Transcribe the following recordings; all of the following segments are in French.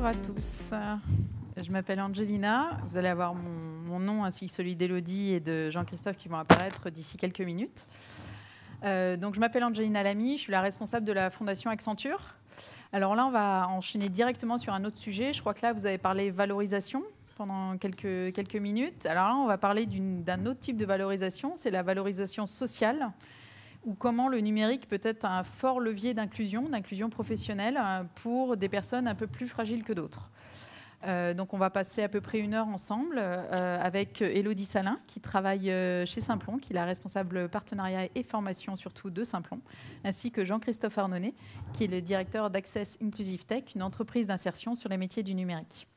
à tous. Je m'appelle Angelina. Vous allez avoir mon nom ainsi que celui d'Élodie et de Jean-Christophe qui vont apparaître d'ici quelques minutes. Donc, je m'appelle Angelina Lamy. Je suis la responsable de la Fondation Accenture. Alors là, on va enchaîner directement sur un autre sujet. Je crois que là, vous avez parlé valorisation pendant quelques minutes. Alors là, on va parler d'un autre type de valorisation. C'est la valorisation sociale, ou comment le numérique peut être un fort levier d'inclusion professionnelle pour des personnes un peu plus fragiles que d'autres. Donc on va passer à peu près 1 heure ensemble avec Élodie Salin, qui travaille chez Simplon, qui est la responsable partenariat et formation surtout de Simplon, ainsi que Jean-Christophe Arnonnet, qui est le directeur d'Access Inclusive Tech, une entreprise d'insertion sur les métiers du numérique.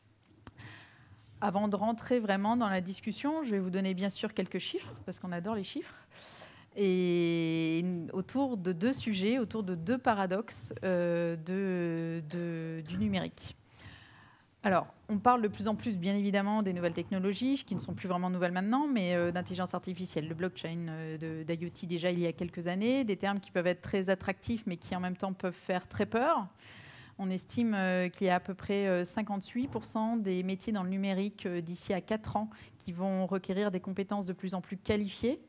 Avant de rentrer vraiment dans la discussion, je vais vous donner bien sûr quelques chiffres, parce qu'on adore les chiffres. Et autour de 2 sujets, autour de 2 paradoxes du numérique. Alors, on parle de plus en plus, bien évidemment, des nouvelles technologies, qui ne sont plus vraiment nouvelles maintenant, mais d'intelligence artificielle, de blockchain, d'IoT déjà il y a quelques années, des termes qui peuvent être très attractifs, mais qui en même temps peuvent faire très peur. On estime qu'il y a à peu près 58% des métiers dans le numérique d'ici à 4 ans qui vont requérir des compétences de plus en plus qualifiées.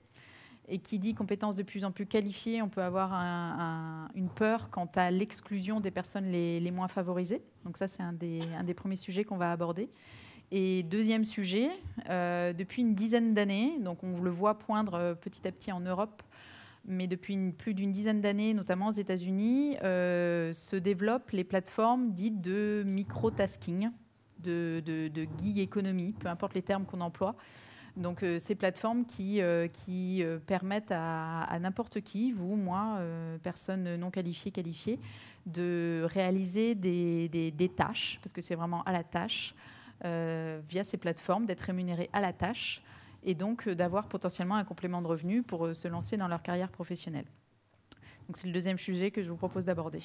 Et qui dit compétences de plus en plus qualifiées, on peut avoir une peur quant à l'exclusion des personnes les moins favorisées. Donc ça, c'est un des premiers sujets qu'on va aborder. Et deuxième sujet, depuis une dizaine d'années, donc on le voit poindre petit à petit en Europe, mais depuis plus d'une dizaine d'années, notamment aux États-Unis, se développent les plateformes dites de micro-tasking, de gig economy, peu importe les termes qu'on emploie. Donc, ces plateformes qui permettent à n'importe qui, vous, moi, personne non qualifiée, de réaliser des tâches, parce que c'est vraiment à la tâche, via ces plateformes, d'être rémunérés à la tâche, et donc d'avoir potentiellement un complément de revenus pour se lancer dans leur carrière professionnelle. Donc, c'est le deuxième sujet que je vous propose d'aborder.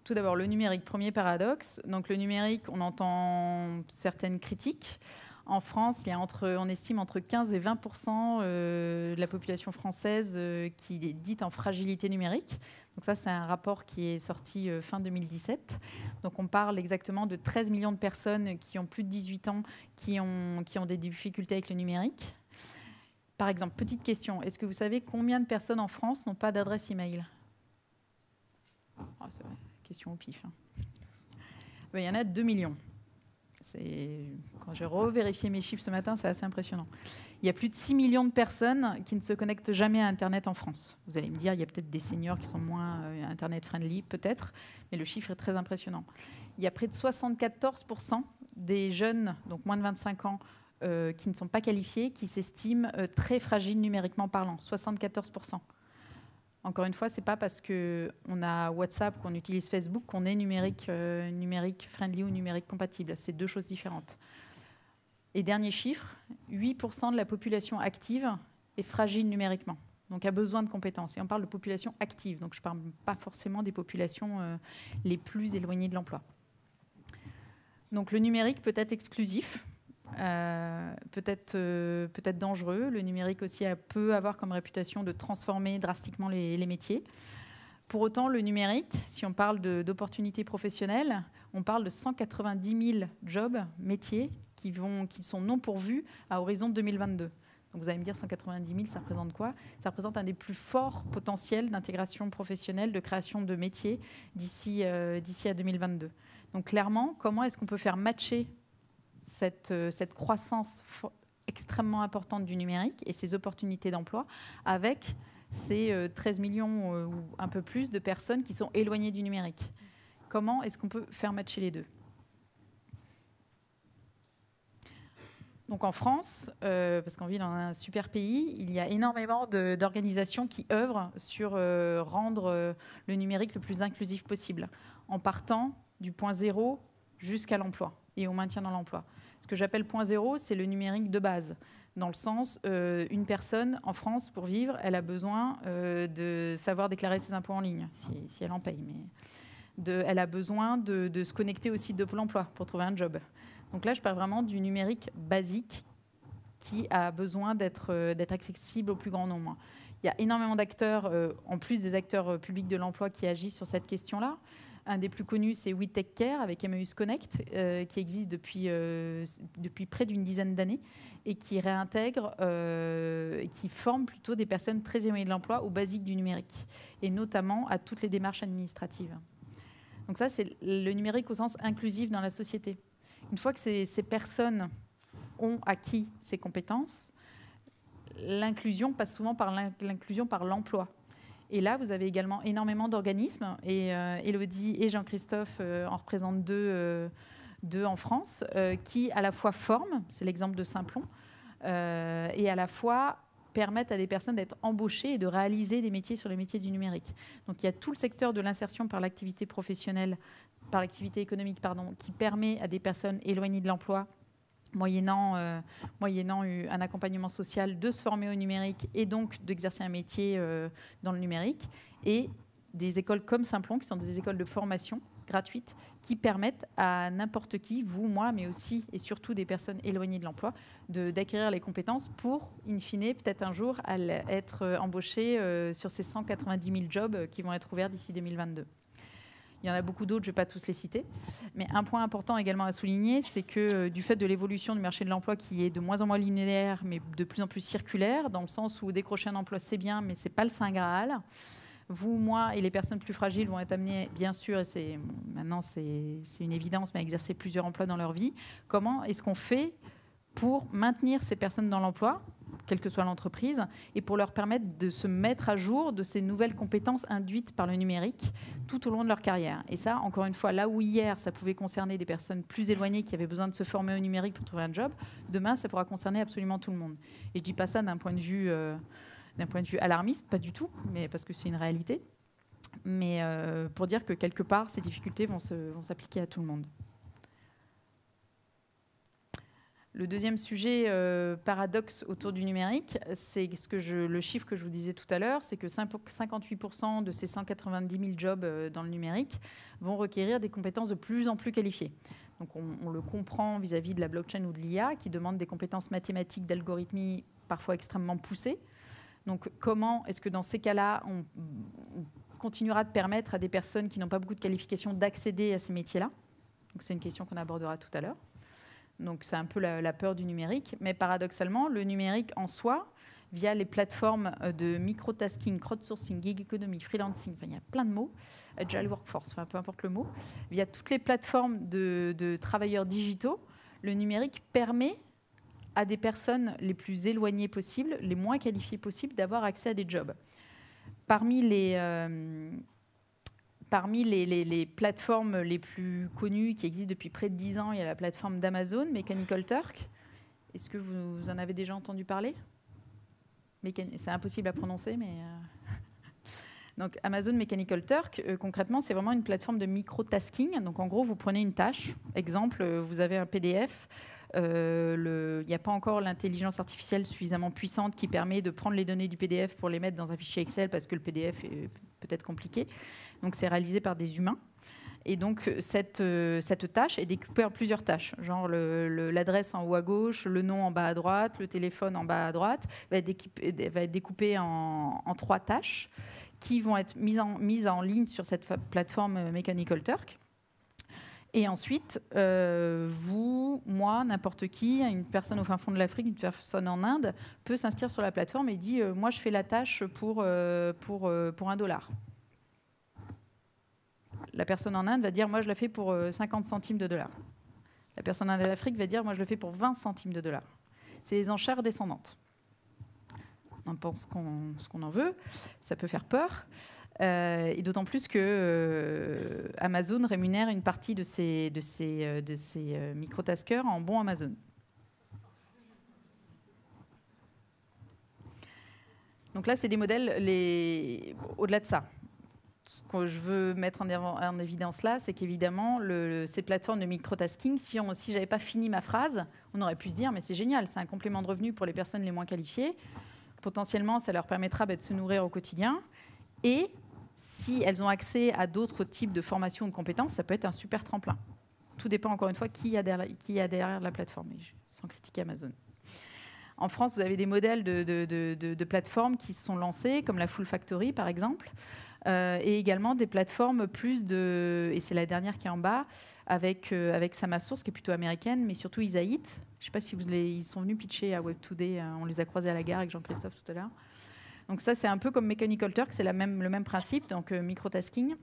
Tout d'abord, le numérique, premier paradoxe. Donc, le numérique, on entend certaines critiques. En France, on estime entre 15 et 20% de la population française qui est dite en fragilité numérique. Donc ça, c'est un rapport qui est sorti fin 2017. Donc on parle exactement de 13 millions de personnes qui ont plus de 18 ans qui ont des difficultés avec le numérique. Par exemple, petite question, est-ce que vous savez combien de personnes en France n'ont pas d'adresse email ? C'est vrai. Question au pif. Il y en a 2 millions. Quand j'ai revérifié mes chiffres ce matin, c'est assez impressionnant. Il y a plus de 6 millions de personnes qui ne se connectent jamais à Internet en France. Vous allez me dire, il y a peut-être des seniors qui sont moins Internet-friendly, peut-être, mais le chiffre est très impressionnant. Il y a près de 74% des jeunes, donc moins de 25 ans, qui ne sont pas qualifiés, qui s'estiment très fragiles numériquement parlant. 74%. Encore une fois, ce n'est pas parce qu'on a WhatsApp, qu'on utilise Facebook, qu'on est numérique friendly ou numérique compatible. C'est 2 choses différentes. Et dernier chiffre, 8% de la population active est fragile numériquement, donc a besoin de compétences. Et on parle de population active, donc je ne parle pas forcément des populations les plus éloignées de l'emploi. Donc le numérique peut être exclusif. Peut-être dangereux. Le numérique aussi peut avoir comme réputation de transformer drastiquement les métiers. Pour autant, le numérique, si on parle d'opportunités professionnelles, on parle de 190 000 jobs, métiers, qui sont non pourvus à horizon 2022. Donc vous allez me dire 190 000, ça représente quoi ? Ça représente un des plus forts potentiels d'intégration professionnelle, de création de métiers d'ici à 2022. Donc clairement, comment est-ce qu'on peut faire matcher cette croissance extrêmement importante du numérique et ces opportunités d'emploi avec ces 13 millions ou un peu plus de personnes qui sont éloignées du numérique. Comment est-ce qu'on peut faire matcher les deux ? Donc en France, parce qu'on vit dans un super pays, il y a énormément d'organisations qui œuvrent sur rendre le numérique le plus inclusif possible, en partant du point zéro jusqu'à l'emploi et au maintien dans l'emploi. Ce que j'appelle point zéro, c'est le numérique de base. Dans le sens, une personne en France, pour vivre, elle a besoin de savoir déclarer ses impôts en ligne, si elle en paye. Mais elle a besoin de se connecter au site de Pôle emploi pour trouver un job. Donc là, je parle vraiment du numérique basique qui a besoin d'être accessible au plus grand nombre. Il y a énormément d'acteurs, en plus des acteurs publics de l'emploi, qui agissent sur cette question-là. Un des plus connus, c'est We Take Care avec Emmaüs Connect, qui existe depuis près d'une dizaine d'années et qui réintègre, qui forme plutôt des personnes très éloignées de l'emploi aux basiques du numérique, et notamment à toutes les démarches administratives. Donc ça, c'est le numérique au sens inclusif dans la société. Une fois que ces personnes ont acquis ces compétences, l'inclusion passe souvent par l'inclusion par l'emploi. Et là, vous avez également énormément d'organismes, et Élodie et Jean-Christophe en représentent deux en France, qui à la fois forment, c'est l'exemple de Simplon, et à la fois permettent à des personnes d'être embauchées et de réaliser des métiers sur les métiers du numérique. Donc il y a tout le secteur de l'insertion par l'activité professionnelle, par l'activité économique, pardon, qui permet à des personnes éloignées de l'emploi, moyennant un accompagnement social, de se former au numérique et donc d'exercer un métier dans le numérique. Et des écoles comme Simplon, qui sont des écoles de formation gratuites, qui permettent à n'importe qui, vous, moi, mais aussi et surtout des personnes éloignées de l'emploi, d'acquérir les compétences pour, in fine, peut-être un jour, être embauchées sur ces 190 000 jobs qui vont être ouverts d'ici 2022. Il y en a beaucoup d'autres, je ne vais pas tous les citer. Mais un point important également à souligner, c'est que du fait de l'évolution du marché de l'emploi qui est de moins en moins linéaire, mais de plus en plus circulaire, dans le sens où décrocher un emploi, c'est bien, mais ce n'est pas le Saint Graal. Vous, moi et les personnes plus fragiles vont être amenées, bien sûr, et maintenant c'est une évidence, mais à exercer plusieurs emplois dans leur vie. Comment est-ce qu'on fait pour maintenir ces personnes dans l'emploi, quelle que soit l'entreprise, et pour leur permettre de se mettre à jour de ces nouvelles compétences induites par le numérique tout au long de leur carrière. Et ça, encore une fois, là où hier, ça pouvait concerner des personnes plus éloignées qui avaient besoin de se former au numérique pour trouver un job, demain, ça pourra concerner absolument tout le monde. Et je ne dis pas ça d'un point de vue alarmiste, pas du tout, mais parce que c'est une réalité. Mais pour dire que quelque part, ces difficultés vont s'appliquer à tout le monde. Le deuxième sujet paradoxe autour du numérique, c'est le chiffre que je vous disais tout à l'heure, c'est que 58% de ces 190 000 jobs dans le numérique vont requérir des compétences de plus en plus qualifiées. Donc on le comprend vis-à-vis de la blockchain ou de l'IA, qui demandent des compétences mathématiques, d'algorithmie parfois extrêmement poussées. Donc comment est-ce que dans ces cas-là, on continuera de permettre à des personnes qui n'ont pas beaucoup de qualifications d'accéder à ces métiers-là? Donc c'est une question qu'on abordera tout à l'heure. Donc c'est un peu la peur du numérique. Mais paradoxalement, le numérique en soi, via les plateformes de microtasking, crowdsourcing, gig economy, freelancing, enfin, il y a plein de mots, agile workforce, enfin, peu importe le mot, via toutes les plateformes de travailleurs digitaux, le numérique permet à des personnes les plus éloignées possibles, les moins qualifiées possibles, d'avoir accès à des jobs. Parmi les plateformes les plus connues qui existent depuis près de 10 ans, il y a la plateforme d'Amazon, Mechanical Turk. Est-ce que vous en avez déjà entendu parler? C'est impossible à prononcer, mais... Donc Amazon Mechanical Turk, concrètement, c'est vraiment une plateforme de micro-tasking. Donc en gros, vous prenez une tâche. Exemple, vous avez un PDF. Il n'y a pas encore l'intelligence artificielle suffisamment puissante qui permet de prendre les données du PDF pour les mettre dans un fichier Excel parce que le PDF est peut-être compliqué. Donc c'est réalisé par des humains. Et donc cette tâche est découpée en plusieurs tâches. Genre l'adresse en haut à gauche, le nom en bas à droite, le téléphone en bas à droite, va être découpée en 3 tâches qui vont être mises en ligne sur cette plateforme Mechanical Turk. Et ensuite, vous, moi, n'importe qui, une personne au fin fond de l'Afrique, une personne en Inde, peut s'inscrire sur la plateforme et dit moi, je fais la tâche pour $1. La personne en Inde va dire moi, je la fais pour 50 centimes de dollars. La personne en Afrique va dire moi, je le fais pour 20 centimes de dollars. C'est les enchères descendantes. On en pense ce qu'on en veut. Ça peut faire peur. Et d'autant plus que Amazon rémunère une partie de ces microtaskers en bons Amazon. Donc là, c'est des modèles au-delà de ça. Ce que je veux mettre en évidence là, c'est qu'évidemment, ces plateformes de microtasking, si je n'avais pas fini ma phrase, on aurait pu se dire mais c'est génial, c'est un complément de revenu pour les personnes les moins qualifiées. Potentiellement, ça leur permettra de se nourrir au quotidien. Et si elles ont accès à d'autres types de formations ou de compétences, ça peut être un super tremplin. Tout dépend encore une fois qui y a derrière la plateforme, sans critiquer Amazon. En France, vous avez des modèles de plateformes qui se sont lancés, comme la Full Factory par exemple, et également des plateformes plus et c'est la dernière qui est en bas, avec Samasource, qui est plutôt américaine, mais surtout Isaït. Je ne sais pas si ils sont venus pitcher à Web Today, on les a croisés à la gare avec Jean-Christophe tout à l'heure. Donc ça, c'est un peu comme Mechanical Turk, c'est le même principe, donc microtasking.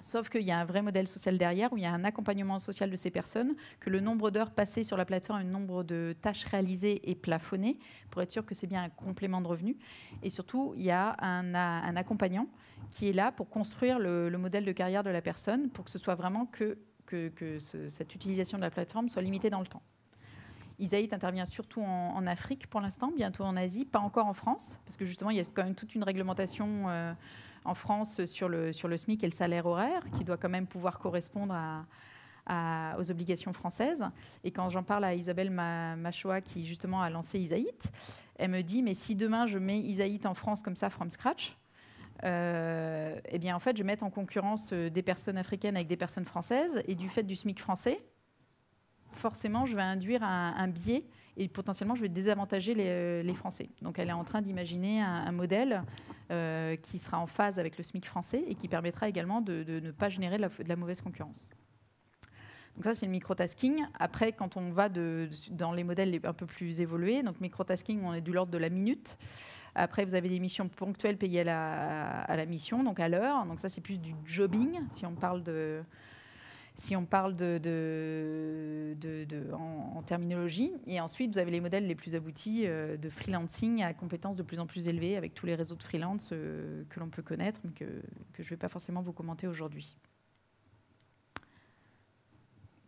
Sauf qu'il y a un vrai modèle social derrière, où il y a un accompagnement social de ces personnes, que le nombre d'heures passées sur la plateforme, le nombre de tâches réalisées est plafonné, pour être sûr que c'est bien un complément de revenu. Et surtout, il y a un accompagnant qui est là pour construire le modèle de carrière de la personne, pour que ce soit vraiment que cette utilisation de la plateforme soit limitée dans le temps. Isaït intervient surtout en Afrique pour l'instant, bientôt en Asie, pas encore en France, parce que justement, il y a quand même toute une réglementation en France sur le SMIC et le salaire horaire, qui doit quand même pouvoir correspondre aux obligations françaises. Et quand j'en parle à Isabelle Machoa, qui justement a lancé Isaït, elle me dit, mais si demain je mets Isaït en France comme ça, from scratch, eh bien en fait, je vais mettre en concurrence des personnes africaines avec des personnes françaises, et du fait du SMIC français, forcément, je vais induire un biais et potentiellement, je vais désavantager les Français. Donc, elle est en train d'imaginer un modèle qui sera en phase avec le SMIC français et qui permettra également de ne pas générer de la mauvaise concurrence. Donc ça, c'est le microtasking. Après, quand on va dans les modèles un peu plus évolués, donc microtasking, on est de l'ordre de la minute. Après, vous avez des missions ponctuelles payées à la mission, donc à l'heure. Donc ça, c'est plus du jobbing, si on parle en terminologie. Et ensuite, vous avez les modèles les plus aboutis de freelancing à compétences de plus en plus élevées avec tous les réseaux de freelance que l'on peut connaître, mais que je ne vais pas forcément vous commenter aujourd'hui.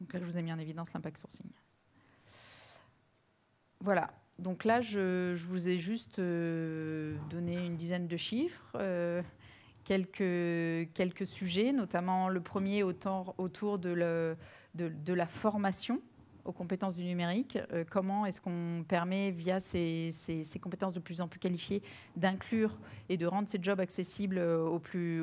Donc là, je vous ai mis en évidence l'impact sourcing. Voilà. Donc là, je vous ai juste donné une dizaine de chiffres. Quelques sujets, notamment le premier autour de la formation aux compétences du numérique. Comment est-ce qu'on permet, via ces compétences de plus en plus qualifiées, d'inclure et de rendre ces jobs accessibles aux plus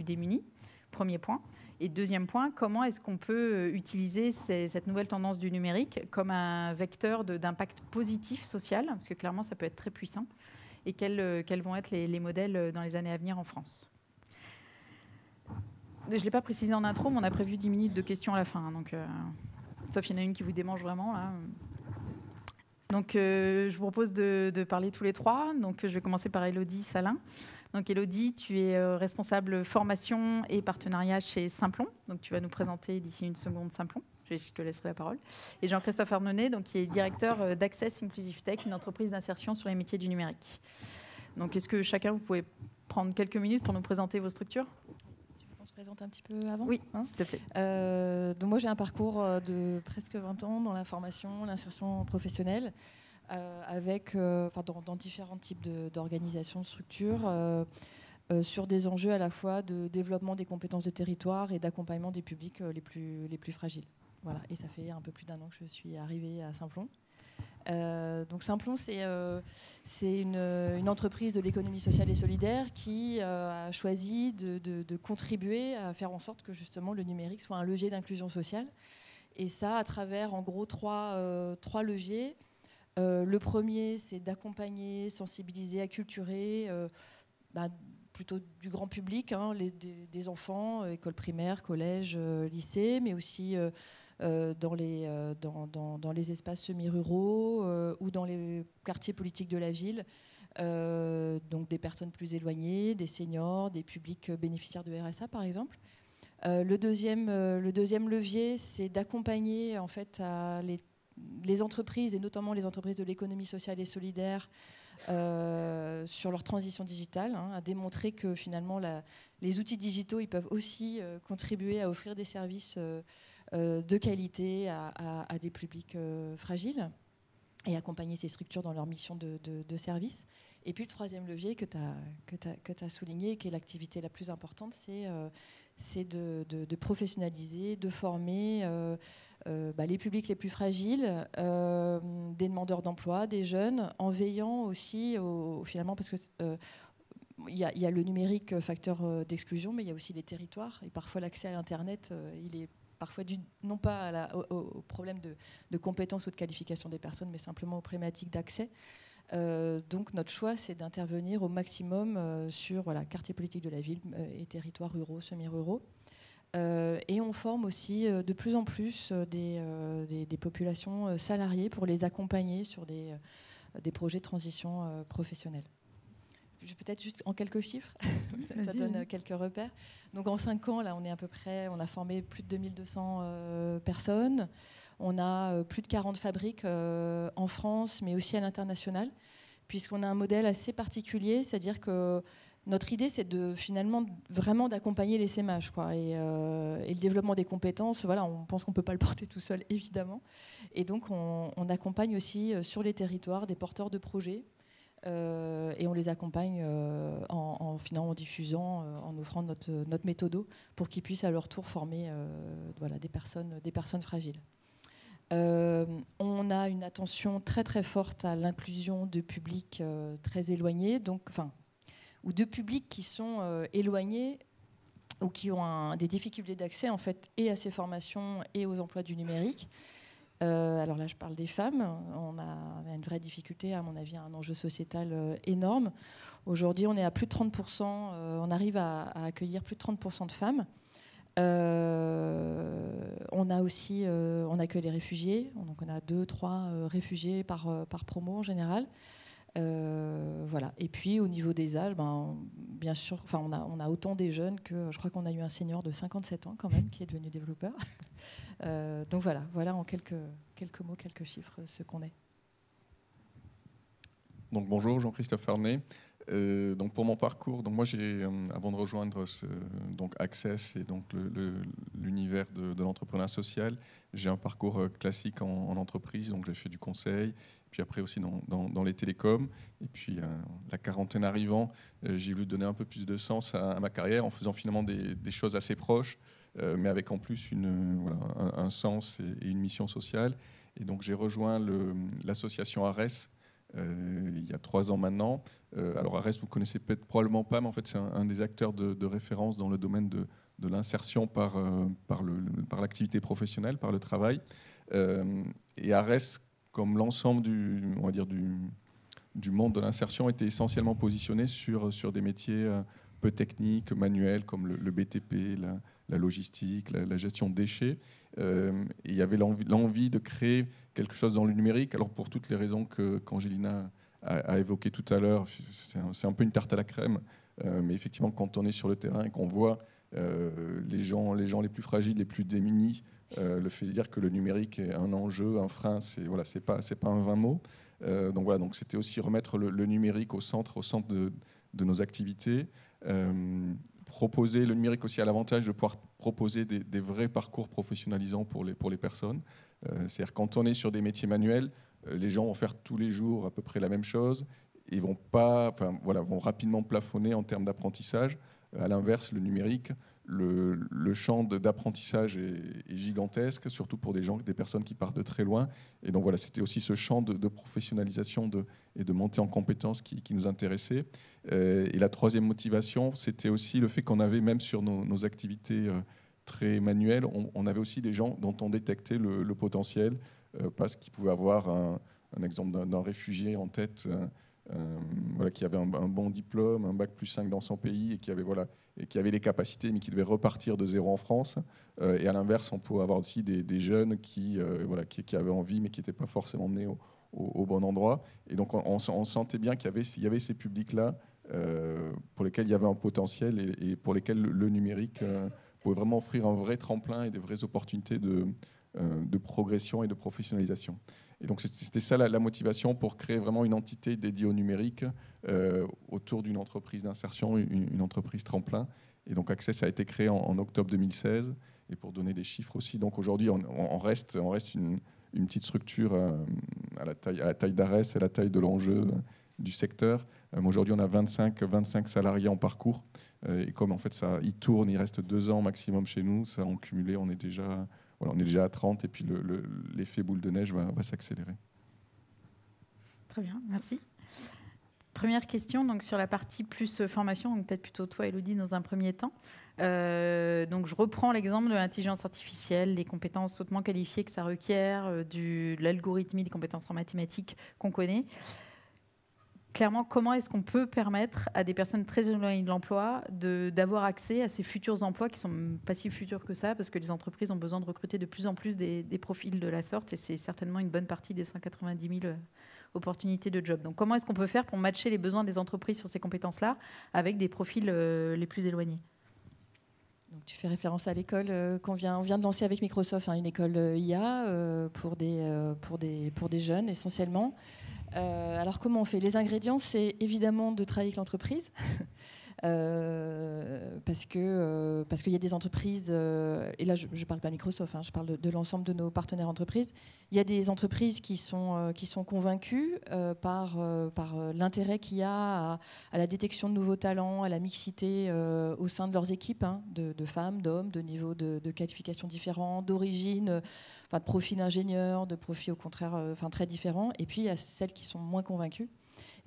démunis? Premier point. Et deuxième point, comment est-ce qu'on peut utiliser cette nouvelle tendance du numérique comme un vecteur d'impact positif social? Parce que clairement, ça peut être très puissant. Et quels vont être les modèles dans les années à venir en France. Je ne l'ai pas précisé en intro, mais on a prévu 10 minutes de questions à la fin. Donc, sauf qu'il y en a une qui vous démange vraiment. Là. Donc, je vous propose de parler tous les trois. Donc, je vais commencer par Élodie Salin. Donc, Élodie, tu es responsable formation et partenariat chez Simplon. Donc, tu vas nous présenter d'ici une seconde Simplon. Je te laisserai la parole. Et Jean-Christophe Arnonnet, donc, qui est directeur d'Access Inclusive Tech, une entreprise d'insertion sur les métiers du numérique. Donc, est-ce que chacun, vous pouvez prendre quelques minutes pour nous présenter vos structures? Tu veux qu'on se présente un petit peu avant? Oui, s'il te plaît. Donc moi, j'ai un parcours de presque 20 ans dans la formation, l'insertion professionnelle, dans différents types d'organisations, de structures, sur des enjeux à la fois de développement des compétences de territoire et d'accompagnement des publics les plus fragiles. Voilà. Et ça fait un peu plus d'1 an que je suis arrivée à Simplon. Donc Simplon, c'est une entreprise de l'économie sociale et solidaire qui a choisi de contribuer à faire en sorte que justement le numérique soit un levier d'inclusion sociale. Et ça, à travers en gros trois leviers. Le premier, c'est d'accompagner, sensibiliser, acculturer plutôt du grand public, hein, des enfants, école primaire, collège, lycée, mais aussi dans les espaces semi-ruraux ou dans les quartiers politiques de la ville. Donc des personnes plus éloignées, des seniors, des publics bénéficiaires de RSA par exemple. Le deuxième levier, c'est d'accompagner en fait les entreprises et notamment les entreprises de l'économie sociale et solidaire sur leur transition digitale, hein, à démontrer que finalement les outils digitaux ils peuvent aussi contribuer à offrir des services de qualité à des publics fragiles et accompagner ces structures dans leur mission de service. Et puis le troisième levier que tu as souligné, qui est l'activité la plus importante, c'est de professionnaliser, de former les publics les plus fragiles, des demandeurs d'emploi, des jeunes, en veillant aussi, finalement, parce que il y a le numérique facteur d'exclusion, mais il y a aussi les territoires. Et parfois, l'accès à Internet, il est parfois dû non pas au problème de compétences ou de qualification des personnes, mais simplement aux problématiques d'accès. Donc notre choix, c'est d'intervenir au maximum sur quartier politique de la ville et territoires ruraux, semi-ruraux. Et on forme aussi de plus en plus des populations salariées pour les accompagner sur des projets de transition professionnelle. Peut-être juste en quelques chiffres, ça donne quelques repères. Donc en 5 ans, là, on a formé plus de 2200 personnes. On a plus de 40 fabriques en France, mais aussi à l'international, puisqu'on a un modèle assez particulier, c'est-à-dire que notre idée, c'est finalement vraiment d'accompagner l'essaimage, quoi, et le développement des compétences. Voilà, on pense qu'on ne peut pas le porter tout seul, évidemment. Et donc, on accompagne aussi sur les territoires des porteurs de projets. Et on les accompagne en diffusant, en offrant notre méthodo pour qu'ils puissent à leur tour former des personnes fragiles. On a une attention très très forte à l'inclusion de publics très éloignés, ou de publics qui sont éloignés ou qui ont des difficultés d'accès en fait, et à ces formations et aux emplois du numérique. Alors là, je parle des femmes. On a une vraie difficulté, à mon avis, un enjeu sociétal énorme. Aujourd'hui, on est à plus de 30%. On arrive à accueillir plus de 30% de femmes. On accueille les réfugiés. Donc, on a 2-3 réfugiés par promo en général. Voilà. Et puis, au niveau des âges, bien sûr, on a autant des jeunes que je crois qu'on a eu un senior de 57 ans quand même qui est devenu développeur. Donc voilà en quelques mots, quelques chiffres, ce qu'on est. Donc bonjour, Jean-Christophe Arnay. Donc pour mon parcours, donc moi j'ai avant de rejoindre donc Access et donc l'univers de l'entrepreneuriat social, j'ai un parcours classique en entreprise. Donc j'ai fait du conseil, puis après aussi dans les télécoms. Et puis la quarantaine arrivant, j'ai voulu donner un peu plus de sens à ma carrière en faisant finalement des choses assez proches, mais avec en plus un sens et une mission sociale. Et donc j'ai rejoint l'association ARES il y a 3 ans maintenant. Alors ARES, vous connaissez peut-être probablement pas, mais en fait c'est un des acteurs de référence dans le domaine de l'insertion par l'activité professionnelle, par le travail. Et ARES, comme l'ensemble du monde de l'insertion, était essentiellement positionné sur des métiers peu techniques, manuels, comme le BTP, la logistique, la gestion de déchets. Et il y avait l'envie de créer quelque chose dans le numérique. Alors pour toutes les raisons qu'Angelina a évoquées tout à l'heure, c'est un peu une tarte à la crème. Mais effectivement, quand on est sur le terrain et qu'on voit les gens les plus fragiles, les plus démunis, le fait de dire que le numérique est un enjeu, un frein, c'est pas un vain mot. Donc c'était aussi remettre le numérique au centre de nos activités. Proposer le numérique aussi à l'avantage de pouvoir proposer des vrais parcours professionnalisants pour les personnes. C'est-à-dire quand on est sur des métiers manuels, les gens vont faire tous les jours à peu près la même chose et vont rapidement plafonner en termes d'apprentissage. À l'inverse, le numérique, le champ d'apprentissage est gigantesque, surtout pour des personnes qui partent de très loin. Et donc voilà, c'était aussi ce champ de professionnalisation et de montée en compétences qui nous intéressait. Et la troisième motivation, c'était aussi le fait qu'on avait, même sur nos activités très manuelles, on avait aussi des gens dont on détectait le potentiel, parce qu'ils pouvaient avoir un exemple d'un réfugié en tête, qui avait un bon diplôme, un bac+5 dans son pays et qui avait les capacités mais qui devait repartir de zéro en France. Et à l'inverse, on pouvait avoir aussi des jeunes qui avaient envie mais qui n'étaient pas forcément menés au bon endroit. Et donc on sentait bien qu'il y avait ces publics-là pour lesquels il y avait un potentiel et pour lesquels le numérique pouvait vraiment offrir un vrai tremplin et des vraies opportunités de progression et de professionnalisation. Et donc c'était ça la motivation pour créer vraiment une entité dédiée au numérique autour d'une entreprise d'insertion, une entreprise tremplin. Et donc Access a été créé en octobre 2016. Et pour donner des chiffres aussi, donc aujourd'hui on reste une petite structure à la taille d'ARES et à la taille de l'enjeu du secteur. Aujourd'hui on a 25 salariés en parcours. Et comme en fait il tourne, il reste 2 ans maximum chez nous, ça en cumulé on est déjà à 30 et puis l'effet boule de neige va s'accélérer. Très bien, merci. Première question, donc sur la partie plus formation, donc peut-être plutôt toi, Élodie, dans un premier temps. Donc je reprends l'exemple de l'intelligence artificielle, les compétences hautement qualifiées que ça requiert, de l'algorithmie, des compétences en mathématiques qu'on connaît. clairement, comment est-ce qu'on peut permettre à des personnes très éloignées de l'emploi d'avoir accès à ces futurs emplois qui sont pas si futurs que ça, parce que les entreprises ont besoin de recruter de plus en plus des profils de la sorte, et c'est certainement une bonne partie des 190 000 opportunités de job. Donc comment est-ce qu'on peut faire pour matcher les besoins des entreprises sur ces compétences-là avec des profils les plus éloignés? Donc, tu fais référence à l'école qu'on vient de lancer avec Microsoft, une école IA pour des jeunes essentiellement. Alors comment on fait? Les ingrédients, c'est évidemment de travailler avec l'entreprise. Parce qu'il y a des entreprises, et là je ne parle pas Microsoft, je parle de l'ensemble de nos partenaires entreprises. Il y a des entreprises qui sont convaincues par l'intérêt qu'il y a à la détection de nouveaux talents, à la mixité au sein de leurs équipes, de femmes, d'hommes, de niveaux de qualifications différents, d'origine, de profils ingénieurs, de profils au contraire très différents. Et puis il y a celles qui sont moins convaincues.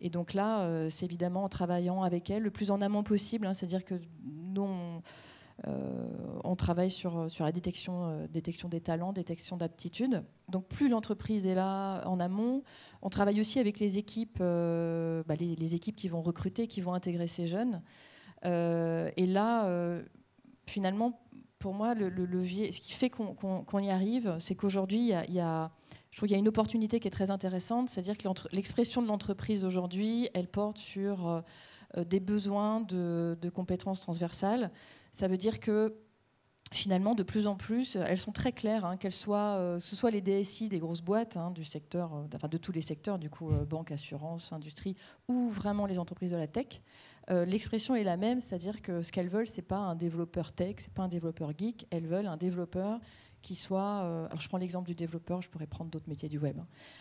Et donc là, c'est évidemment en travaillant avec elles le plus en amont possible. C'est-à-dire que nous, on travaille sur la détection des talents, détection d'aptitudes. Donc plus l'entreprise est là en amont, on travaille aussi avec les équipes, les équipes qui vont recruter, qui vont intégrer ces jeunes. Et là, finalement, pour moi, le levier, ce qui fait qu'on y arrive, c'est qu'aujourd'hui, je trouve qu'il y a une opportunité qui est très intéressante, c'est-à-dire que l'expression de l'entreprise aujourd'hui, elle porte sur des besoins de compétences transversales. Ça veut dire que finalement, de plus en plus, elles sont très claires, que ce soit les DSI des grosses boîtes du secteur, de tous les secteurs, du coup, banque, assurance, industrie, ou vraiment les entreprises de la tech. L'expression est la même, c'est-à-dire que ce qu'elles veulent, c'est pas un développeur tech, c'est pas un développeur geek, elles veulent un développeur qui soit, alors je prends l'exemple du développeur, je pourrais prendre d'autres métiers du web,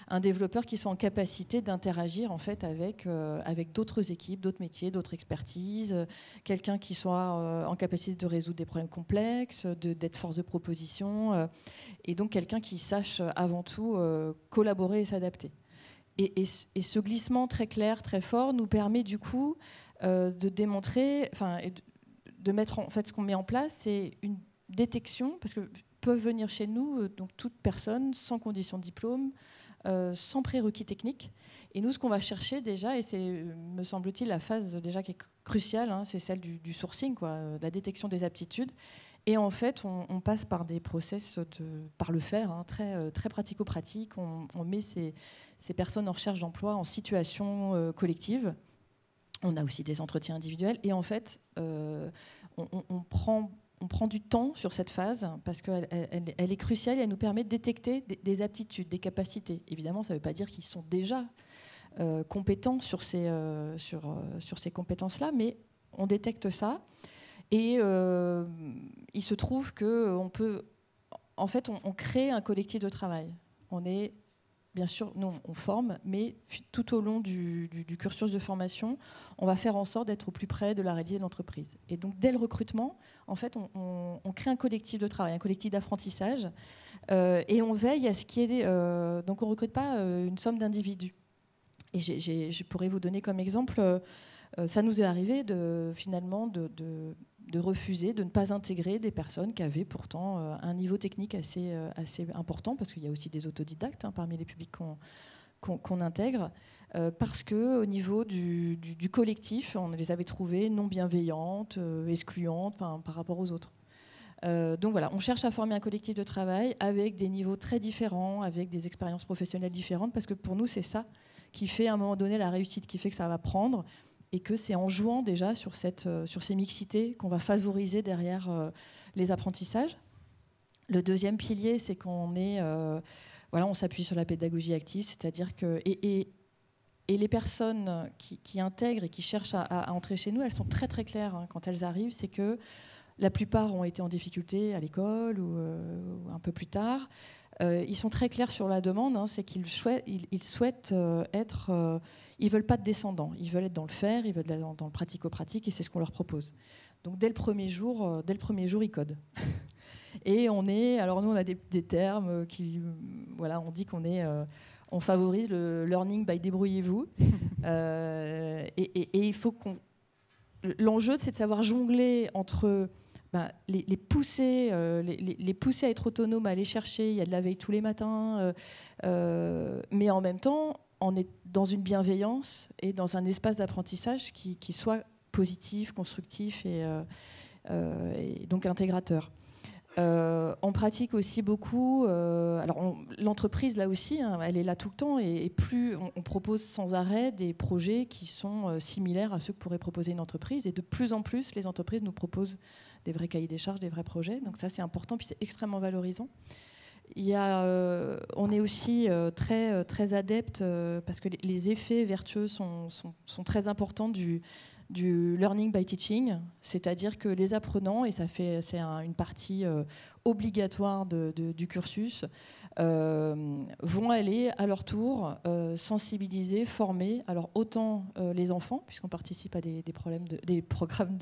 un développeur qui soit en capacité d'interagir en fait avec d'autres équipes, d'autres métiers, d'autres expertises, quelqu'un qui soit en capacité de résoudre des problèmes complexes, d'être force de proposition, et donc quelqu'un qui sache avant tout collaborer et s'adapter. Et ce glissement très clair, très fort, nous permet du coup de démontrer, de mettre en fait ce qu'on met en place, c'est une détection, parce que peuvent venir chez nous donc toute personne sans condition de diplôme, sans prérequis techniques. Et nous, ce qu'on va chercher déjà, et c'est, me semble-t-il, la phase déjà qui est cruciale, c'est celle du sourcing, de la détection des aptitudes. Et en fait, on passe par des process par le faire, très, très pratico-pratique. On met ces personnes en recherche d'emploi en situation collective. On a aussi des entretiens individuels. Et en fait, on prend du temps sur cette phase parce qu'elle est cruciale et elle nous permet de détecter des aptitudes, des capacités. Évidemment, ça ne veut pas dire qu'ils sont déjà compétents sur ces compétences-là, mais on détecte ça. Et il se trouve qu'on peut... En fait, on crée un collectif de travail. On est... Bien sûr, nous, on forme, mais tout au long du cursus de formation, on va faire en sorte d'être au plus près de la réalité de l'entreprise. Et donc, dès le recrutement, en fait, on crée un collectif de travail, un collectif d'apprentissage, et on veille à ce qu'il y ait... donc, on ne recrute pas une somme d'individus. Et je pourrais vous donner comme exemple, ça nous est arrivé finalement de refuser, de ne pas intégrer des personnes qui avaient pourtant un niveau technique assez important, parce qu'il y a aussi des autodidactes parmi les publics qu'on intègre, parce qu'au niveau du collectif, on les avait trouvées non bienveillantes, excluantes par rapport aux autres. Donc voilà, on cherche à former un collectif de travail avec des niveaux très différents, avec des expériences professionnelles différentes, parce que pour nous, c'est ça qui fait à un moment donné la réussite, qui fait que ça va prendre, et que c'est en jouant déjà sur ces mixités qu'on va favoriser derrière les apprentissages. Le deuxième pilier, c'est qu'on on s'appuie sur la pédagogie active, c'est-à-dire que et les personnes qui intègrent et qui cherchent à entrer chez nous, elles sont très très claires quand elles arrivent, c'est que la plupart ont été en difficulté à l'école ou un peu plus tard. Ils sont très clairs sur la demande, c'est qu'ils souhaitent être... ils ne veulent pas de descendants, ils veulent être dans le faire, ils veulent être dans le pratico-pratique, et c'est ce qu'on leur propose. Donc dès le premier jour, ils codent. Et alors nous on a des termes qui... on dit on favorise le learning by débrouillez-vous. Et il faut l'enjeu, c'est de savoir jongler entre... les pousser à être autonomes, à aller chercher, il y a de la veille tous les matins, mais en même temps, dans une bienveillance et dans un espace d'apprentissage qui soit positif, constructif et donc intégrateur. On pratique aussi beaucoup. L'entreprise, là aussi, hein, elle est là tout le temps. Et plus on propose sans arrêt des projets qui sont similaires à ceux que pourrait proposer une entreprise. Et de plus en plus, les entreprises nous proposent des vrais cahiers des charges, des vrais projets. Donc ça, c'est important. Puis c'est extrêmement valorisant. On est aussi très adepte, parce que les effets vertueux sont très importants du learning by teaching, c'est-à-dire que les apprenants, et c'est une partie obligatoire du cursus, vont aller à leur tour sensibiliser, former, alors autant les enfants, puisqu'on participe à des programmes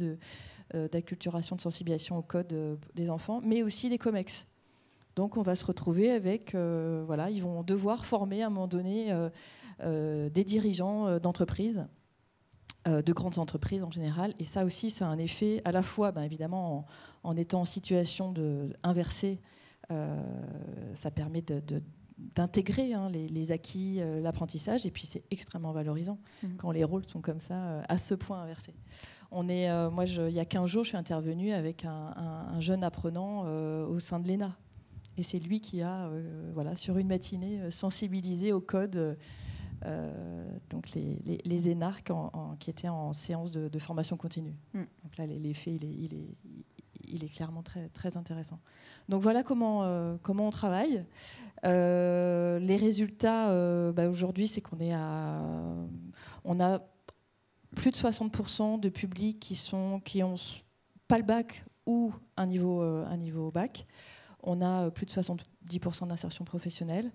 d'acculturation, de sensibilisation au code des enfants, mais aussi des COMEX. Donc on va se retrouver avec, ils vont devoir former à un moment donné des dirigeants d'entreprises, de grandes entreprises en général. Et ça aussi, ça a un effet à la fois, évidemment, en étant en situation inversée, ça permet d'intégrer les acquis, l'apprentissage, et puis c'est extrêmement valorisant quand les rôles sont comme ça, à ce point inversés. Il y a 15 jours, je suis intervenue avec un jeune apprenant au sein de l'ENA. Et c'est lui qui a, sur une matinée, sensibilisé au code donc les énarques qui étaient en séance de formation continue. Donc là, l'effet, il est clairement très, très intéressant. Donc voilà comment on travaille. Les résultats, aujourd'hui, c'est qu'on a plus de 60% de publics qui ont pas le bac ou un niveau bac. On a plus de 70% d'insertion professionnelle.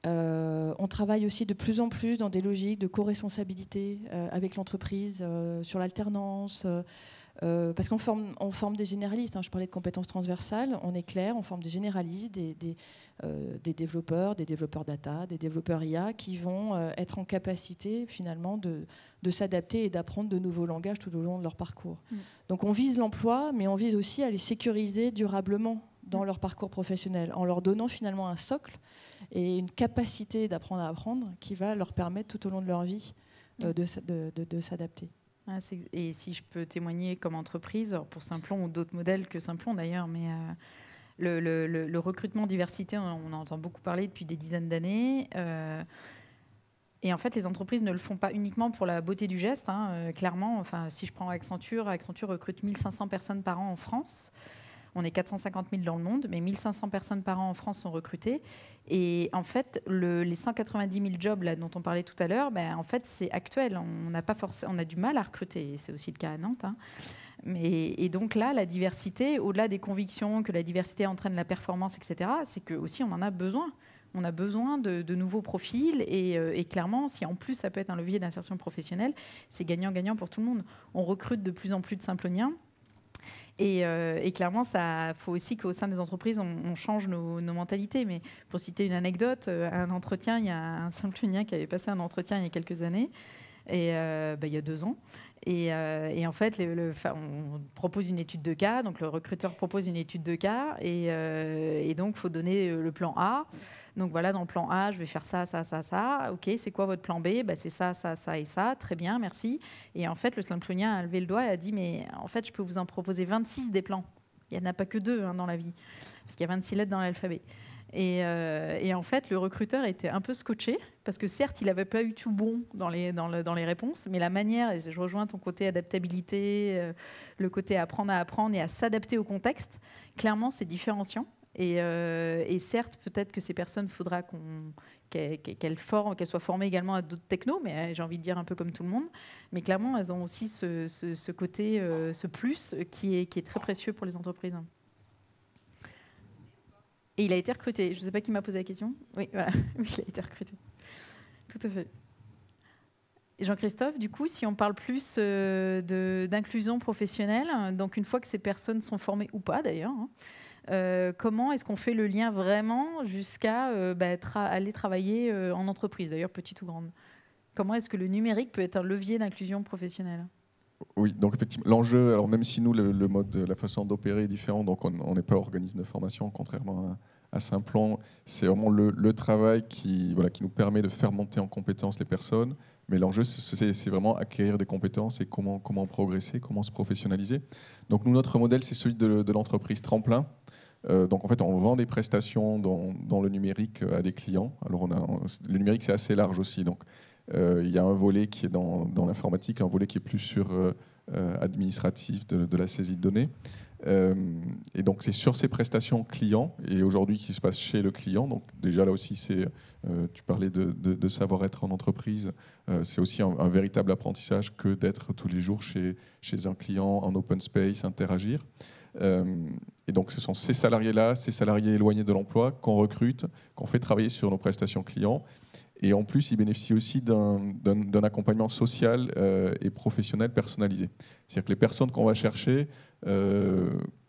On travaille aussi de plus en plus dans des logiques de co-responsabilité avec l'entreprise, sur l'alternance, parce qu'on forme des généralistes. Je parlais de compétences transversales, on est clair, on forme des généralistes, des développeurs data, des développeurs IA qui vont être en capacité finalement de s'adapter et d'apprendre de nouveaux langages tout au long de leur parcours. Donc on vise l'emploi, mais on vise aussi à les sécuriser durablement dans leur parcours professionnel, en leur donnant finalement un socle et une capacité d'apprendre à apprendre qui va leur permettre tout au long de leur vie de s'adapter. Et si je peux témoigner comme entreprise, pour Simplon ou d'autres modèles que Simplon d'ailleurs, mais le recrutement diversité, on en entend beaucoup parler depuis des dizaines d'années. Et en fait, les entreprises ne le font pas uniquement pour la beauté du geste. Clairement, si je prends Accenture recrute 1500 personnes par an en France. On est 450 000 dans le monde, mais 1500 personnes par an en France sont recrutées. Et en fait, les 190 000 jobs là, dont on parlait tout à l'heure, en fait, c'est actuel. On a du mal à recruter. Et c'est aussi le cas à Nantes. Et donc là, la diversité, au-delà des convictions que la diversité entraîne la performance, etc., c'est que aussi on en a besoin. On a besoin de nouveaux profils. Et clairement, si en plus ça peut être un levier d'insertion professionnelle, c'est gagnant-gagnant pour tout le monde. On recrute de plus en plus de Simploniens. Et clairement, il faut aussi qu'au sein des entreprises, on change nos mentalités. Mais pour citer une anecdote, un entretien, il y a un Simplonien qui avait passé un entretien il y a quelques années, et il y a 2 ans. Et en fait, on propose une étude de cas. Donc le recruteur propose une étude de cas, et donc il faut donner le plan A. Donc voilà, dans le plan A, je vais faire ça, ça, ça, ça. OK, c'est quoi votre plan B ? C'est ça, ça, ça et ça. Très bien, merci. Et en fait, le Simplonien a levé le doigt et a dit, mais en fait, je peux vous en proposer 26 des plans. Il n'y en a pas que 2 dans la vie, parce qu'il y a 26 lettres dans l'alphabet. Et en fait, le recruteur était un peu scotché, parce que certes, il n'avait pas eu tout bon dans les réponses, mais la manière, et je rejoins ton côté adaptabilité, le côté apprendre à apprendre et à s'adapter au contexte, clairement, c'est différenciant. Et certes, peut-être que ces personnes, il faudra qu'elles soient formées également à d'autres technos, mais j'ai envie de dire un peu comme tout le monde. Mais clairement, elles ont aussi ce côté, ce plus qui est très précieux pour les entreprises. Et il a été recruté. Je ne sais pas qui m'a posé la question. Oui, voilà. Oui, il a été recruté. Tout à fait. Et Jean-Christophe, du coup, si on parle plus d'inclusion professionnelle, donc une fois que ces personnes sont formées ou pas d'ailleurs, comment est-ce qu'on fait le lien vraiment jusqu'à aller travailler en entreprise, d'ailleurs petite ou grande ? Comment est-ce que le numérique peut être un levier d'inclusion professionnelle ? Oui, donc effectivement, l'enjeu, alors même si nous, le mode, la façon d'opérer est différent, donc on n'est pas organisme de formation, contrairement à Simplon, c'est vraiment le travail qui nous permet de faire monter en compétences les personnes. Mais l'enjeu, c'est vraiment acquérir des compétences et comment progresser, comment se professionnaliser. Donc nous, notre modèle, c'est celui de l'entreprise Tremplin. Donc en fait, on vend des prestations dans le numérique à des clients. Alors le numérique, c'est assez large aussi. Donc il y a un volet qui est dans l'informatique, un volet qui est plus sur administratif de la saisie de données. Et donc c'est sur ces prestations clients et aujourd'hui qui se passe chez le client. Donc déjà là aussi, tu parlais de savoir-être en entreprise. C'est aussi un véritable apprentissage que d'être tous les jours chez un client en open space, interagir. Et donc ce sont ces salariés-là, ces salariés éloignés de l'emploi qu'on recrute, qu'on fait travailler sur nos prestations clients. Et en plus, ils bénéficient aussi d'un accompagnement social et professionnel personnalisé. C'est-à-dire que les personnes qu'on va chercher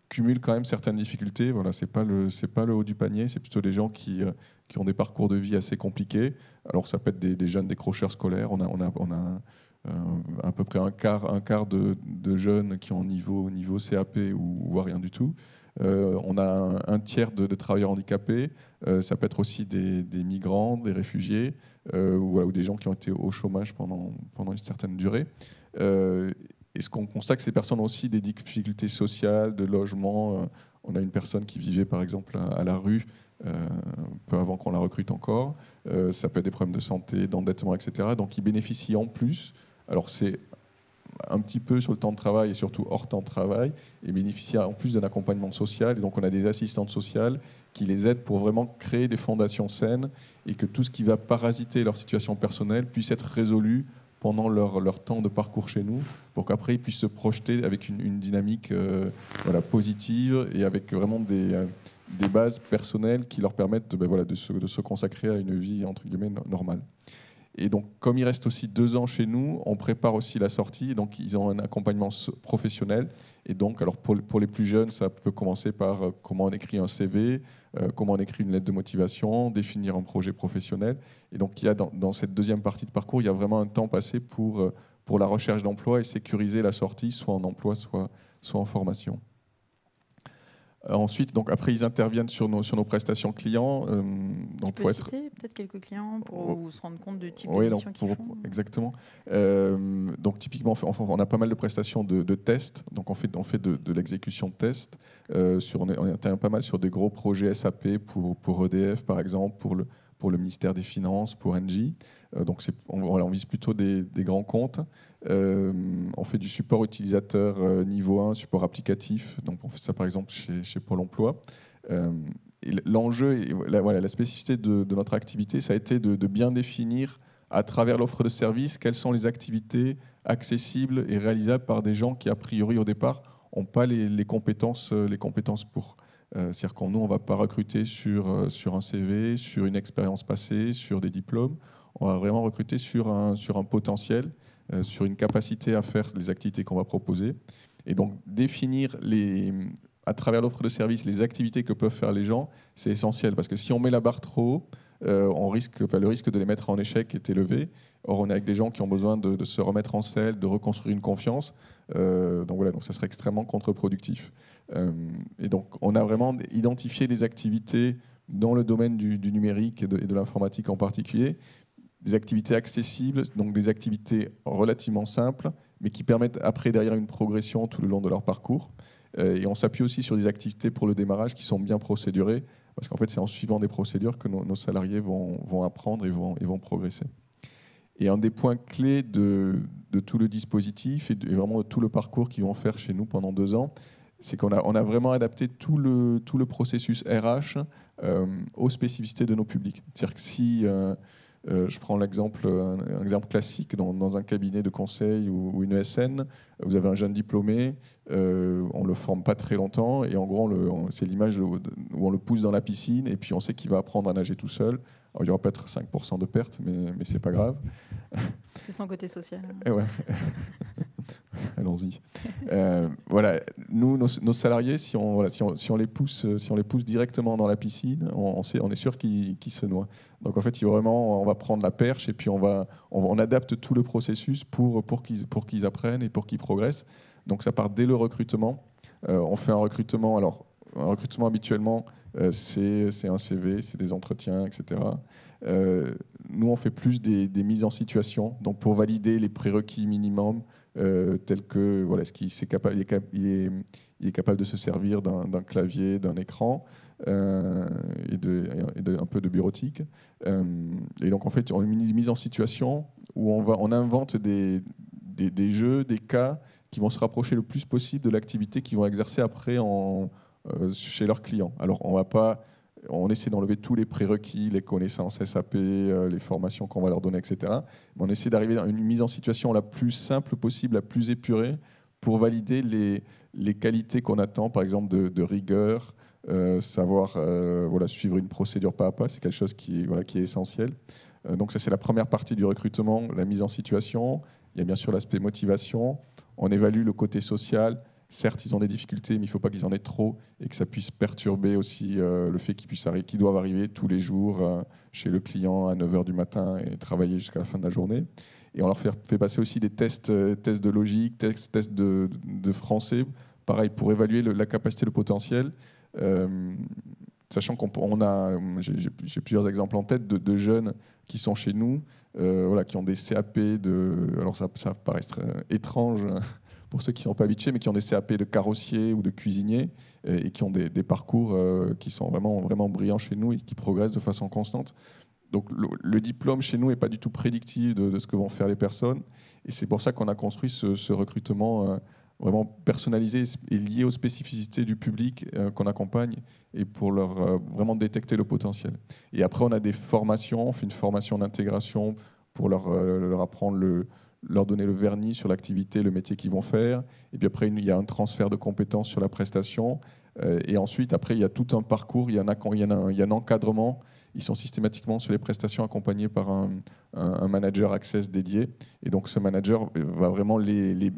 cumulent quand même certaines difficultés. Voilà, c'est pas le haut du panier, c'est plutôt des gens qui ont des parcours de vie assez compliqués. Alors ça peut être des jeunes décrocheurs scolaires. On a à peu près un quart de jeunes qui ont niveau CAP ou voire rien du tout. On a un tiers de travailleurs handicapés. Ça peut être aussi des migrants, des réfugiés, ou des gens qui ont été au chômage pendant une certaine durée. Et ce qu'on constate, que ces personnes ont aussi des difficultés sociales, de logement. On a une personne qui vivait par exemple à la rue peu avant qu'on la recrute encore. Ça peut être des problèmes de santé, d'endettement, etc. Donc ils bénéficient en plus. Alors c'est un petit peu sur le temps de travail et surtout hors temps de travail, et bénéficient en plus d'un accompagnement social. Et donc on a des assistantes sociales qui les aident pour vraiment créer des fondations saines et que tout ce qui va parasiter leur situation personnelle puisse être résolu pendant leur temps de parcours chez nous, pour qu'après ils puissent se projeter avec une dynamique positive et avec vraiment des bases personnelles qui leur permettent de se consacrer à une vie entre guillemets normale. Et donc, comme ils restent aussi 2 ans chez nous, on prépare aussi la sortie. Et donc, ils ont un accompagnement professionnel. Et donc, alors pour les plus jeunes, ça peut commencer par comment on écrit un CV, comment on écrit une lettre de motivation, définir un projet professionnel. Et donc, il y a dans cette deuxième partie de parcours, il y a vraiment un temps passé pour la recherche d'emploi et sécuriser la sortie, soit en emploi, soit en formation. Ensuite, donc après, ils interviennent sur nos prestations clients. Donc tu peux citer peut-être quelques clients pour se rendre compte du type de mission qu'ils font. Exactement. Donc typiquement, on a pas mal de prestations de tests. Donc on fait de l'exécution de tests. On intervient pas mal sur des gros projets SAP pour EDF, par exemple, pour le ministère des Finances, pour Engie. Donc on vise plutôt des grands comptes. On fait du support utilisateur niveau 1, support applicatif. Donc on fait ça par exemple chez Pôle emploi. L'enjeu, la spécificité de notre activité, ça a été de bien définir à travers l'offre de services quelles sont les activités accessibles et réalisables par des gens qui a priori au départ n'ont pas les compétences pour. C'est-à-dire que nous, on ne va pas recruter sur un CV, sur une expérience passée, sur des diplômes. On va vraiment recruter sur un potentiel, sur une capacité à faire les activités qu'on va proposer. Et donc, définir à travers l'offre de service les activités que peuvent faire les gens, c'est essentiel. Parce que si on met la barre trop haut, le risque de les mettre en échec est élevé. Or, on est avec des gens qui ont besoin de se remettre en selle, de reconstruire une confiance. Donc ça serait extrêmement contre-productif. Et donc, on a vraiment identifié des activités dans le domaine du numérique et de l'informatique en particulier, des activités accessibles, donc des activités relativement simples, mais qui permettent après, derrière, une progression tout le long de leur parcours. Et on s'appuie aussi sur des activités pour le démarrage qui sont bien procédurées, parce qu'en fait, c'est en suivant des procédures que nos salariés vont apprendre et vont progresser. Et un des points clés de tout le dispositif et vraiment de tout le parcours qu'ils vont faire chez nous pendant 2 ans, c'est qu'on a vraiment adapté tout le processus RH aux spécificités de nos publics. C'est-à-dire que si je prends un exemple classique dans un cabinet de conseil ou une ESN, vous avez un jeune diplômé, on ne le forme pas très longtemps et en gros, c'est l'image où on le pousse dans la piscine et puis on sait qu'il va apprendre à nager tout seul. Alors, il y aura peut-être 5% de pertes, mais c'est pas grave. C'est son côté social. Et ouais. Allons-y. Voilà, nous, nos salariés, si on les pousse directement dans la piscine, on est sûr qu'ils se noient. Donc en fait, on va prendre la perche et puis on adapte tout le processus pour qu'ils apprennent et pour qu'ils progressent. Donc ça part dès le recrutement. On fait un recrutement. Alors un recrutement habituellement, c'est un CV, c'est des entretiens, etc. Nous, on fait plus des mises en situation, donc pour valider les prérequis minimums, tels que voilà, est-ce qu'il il est capable de se servir d'un clavier, d'un écran, et un peu de bureautique. Et donc, en fait, on a une mise en situation où on invente des jeux, des cas qui vont se rapprocher le plus possible de l'activité qu'ils vont exercer après chez leurs clients. Alors, on essaie d'enlever tous les prérequis, les connaissances SAP, les formations qu'on va leur donner, etc. Mais on essaie d'arriver à une mise en situation la plus simple possible, la plus épurée, pour valider les qualités qu'on attend, par exemple de rigueur, savoir suivre une procédure pas à pas, c'est quelque chose qui est essentiel. Donc ça, c'est la première partie du recrutement, la mise en situation. Il y a bien sûr l'aspect motivation. On évalue le côté social. Certes, ils ont des difficultés, mais il ne faut pas qu'ils en aient trop et que ça puisse perturber aussi le fait qu'ils doivent arriver tous les jours chez le client à 9h du matin et travailler jusqu'à la fin de la journée. Et on leur fait passer aussi des tests de logique, tests de français, pareil, pour évaluer la capacité, le potentiel. Sachant j'ai plusieurs exemples en tête de jeunes qui sont chez nous, qui ont des CAP alors ça paraît étrange pour ceux qui ne sont pas habitués, mais qui ont des CAP de carrossier ou de cuisinier et qui ont des parcours qui sont vraiment, vraiment brillants chez nous et qui progressent de façon constante. Donc le diplôme chez nous n'est pas du tout prédictif de ce que vont faire les personnes. Et c'est pour ça qu'on a construit ce recrutement vraiment personnalisé et lié aux spécificités du public qu'on accompagne et pour leur vraiment détecter le potentiel. Et après, on a des formations, on fait une formation d'intégration pour leur apprendre leur donner le vernis sur l'activité, le métier qu'ils vont faire. Et puis après, il y a un transfert de compétences sur la prestation. Et ensuite, après, il y a tout un parcours, il y a un encadrement. Ils sont systématiquement sur les prestations accompagnés par un manager Access dédié. Et donc, ce manager va vraiment les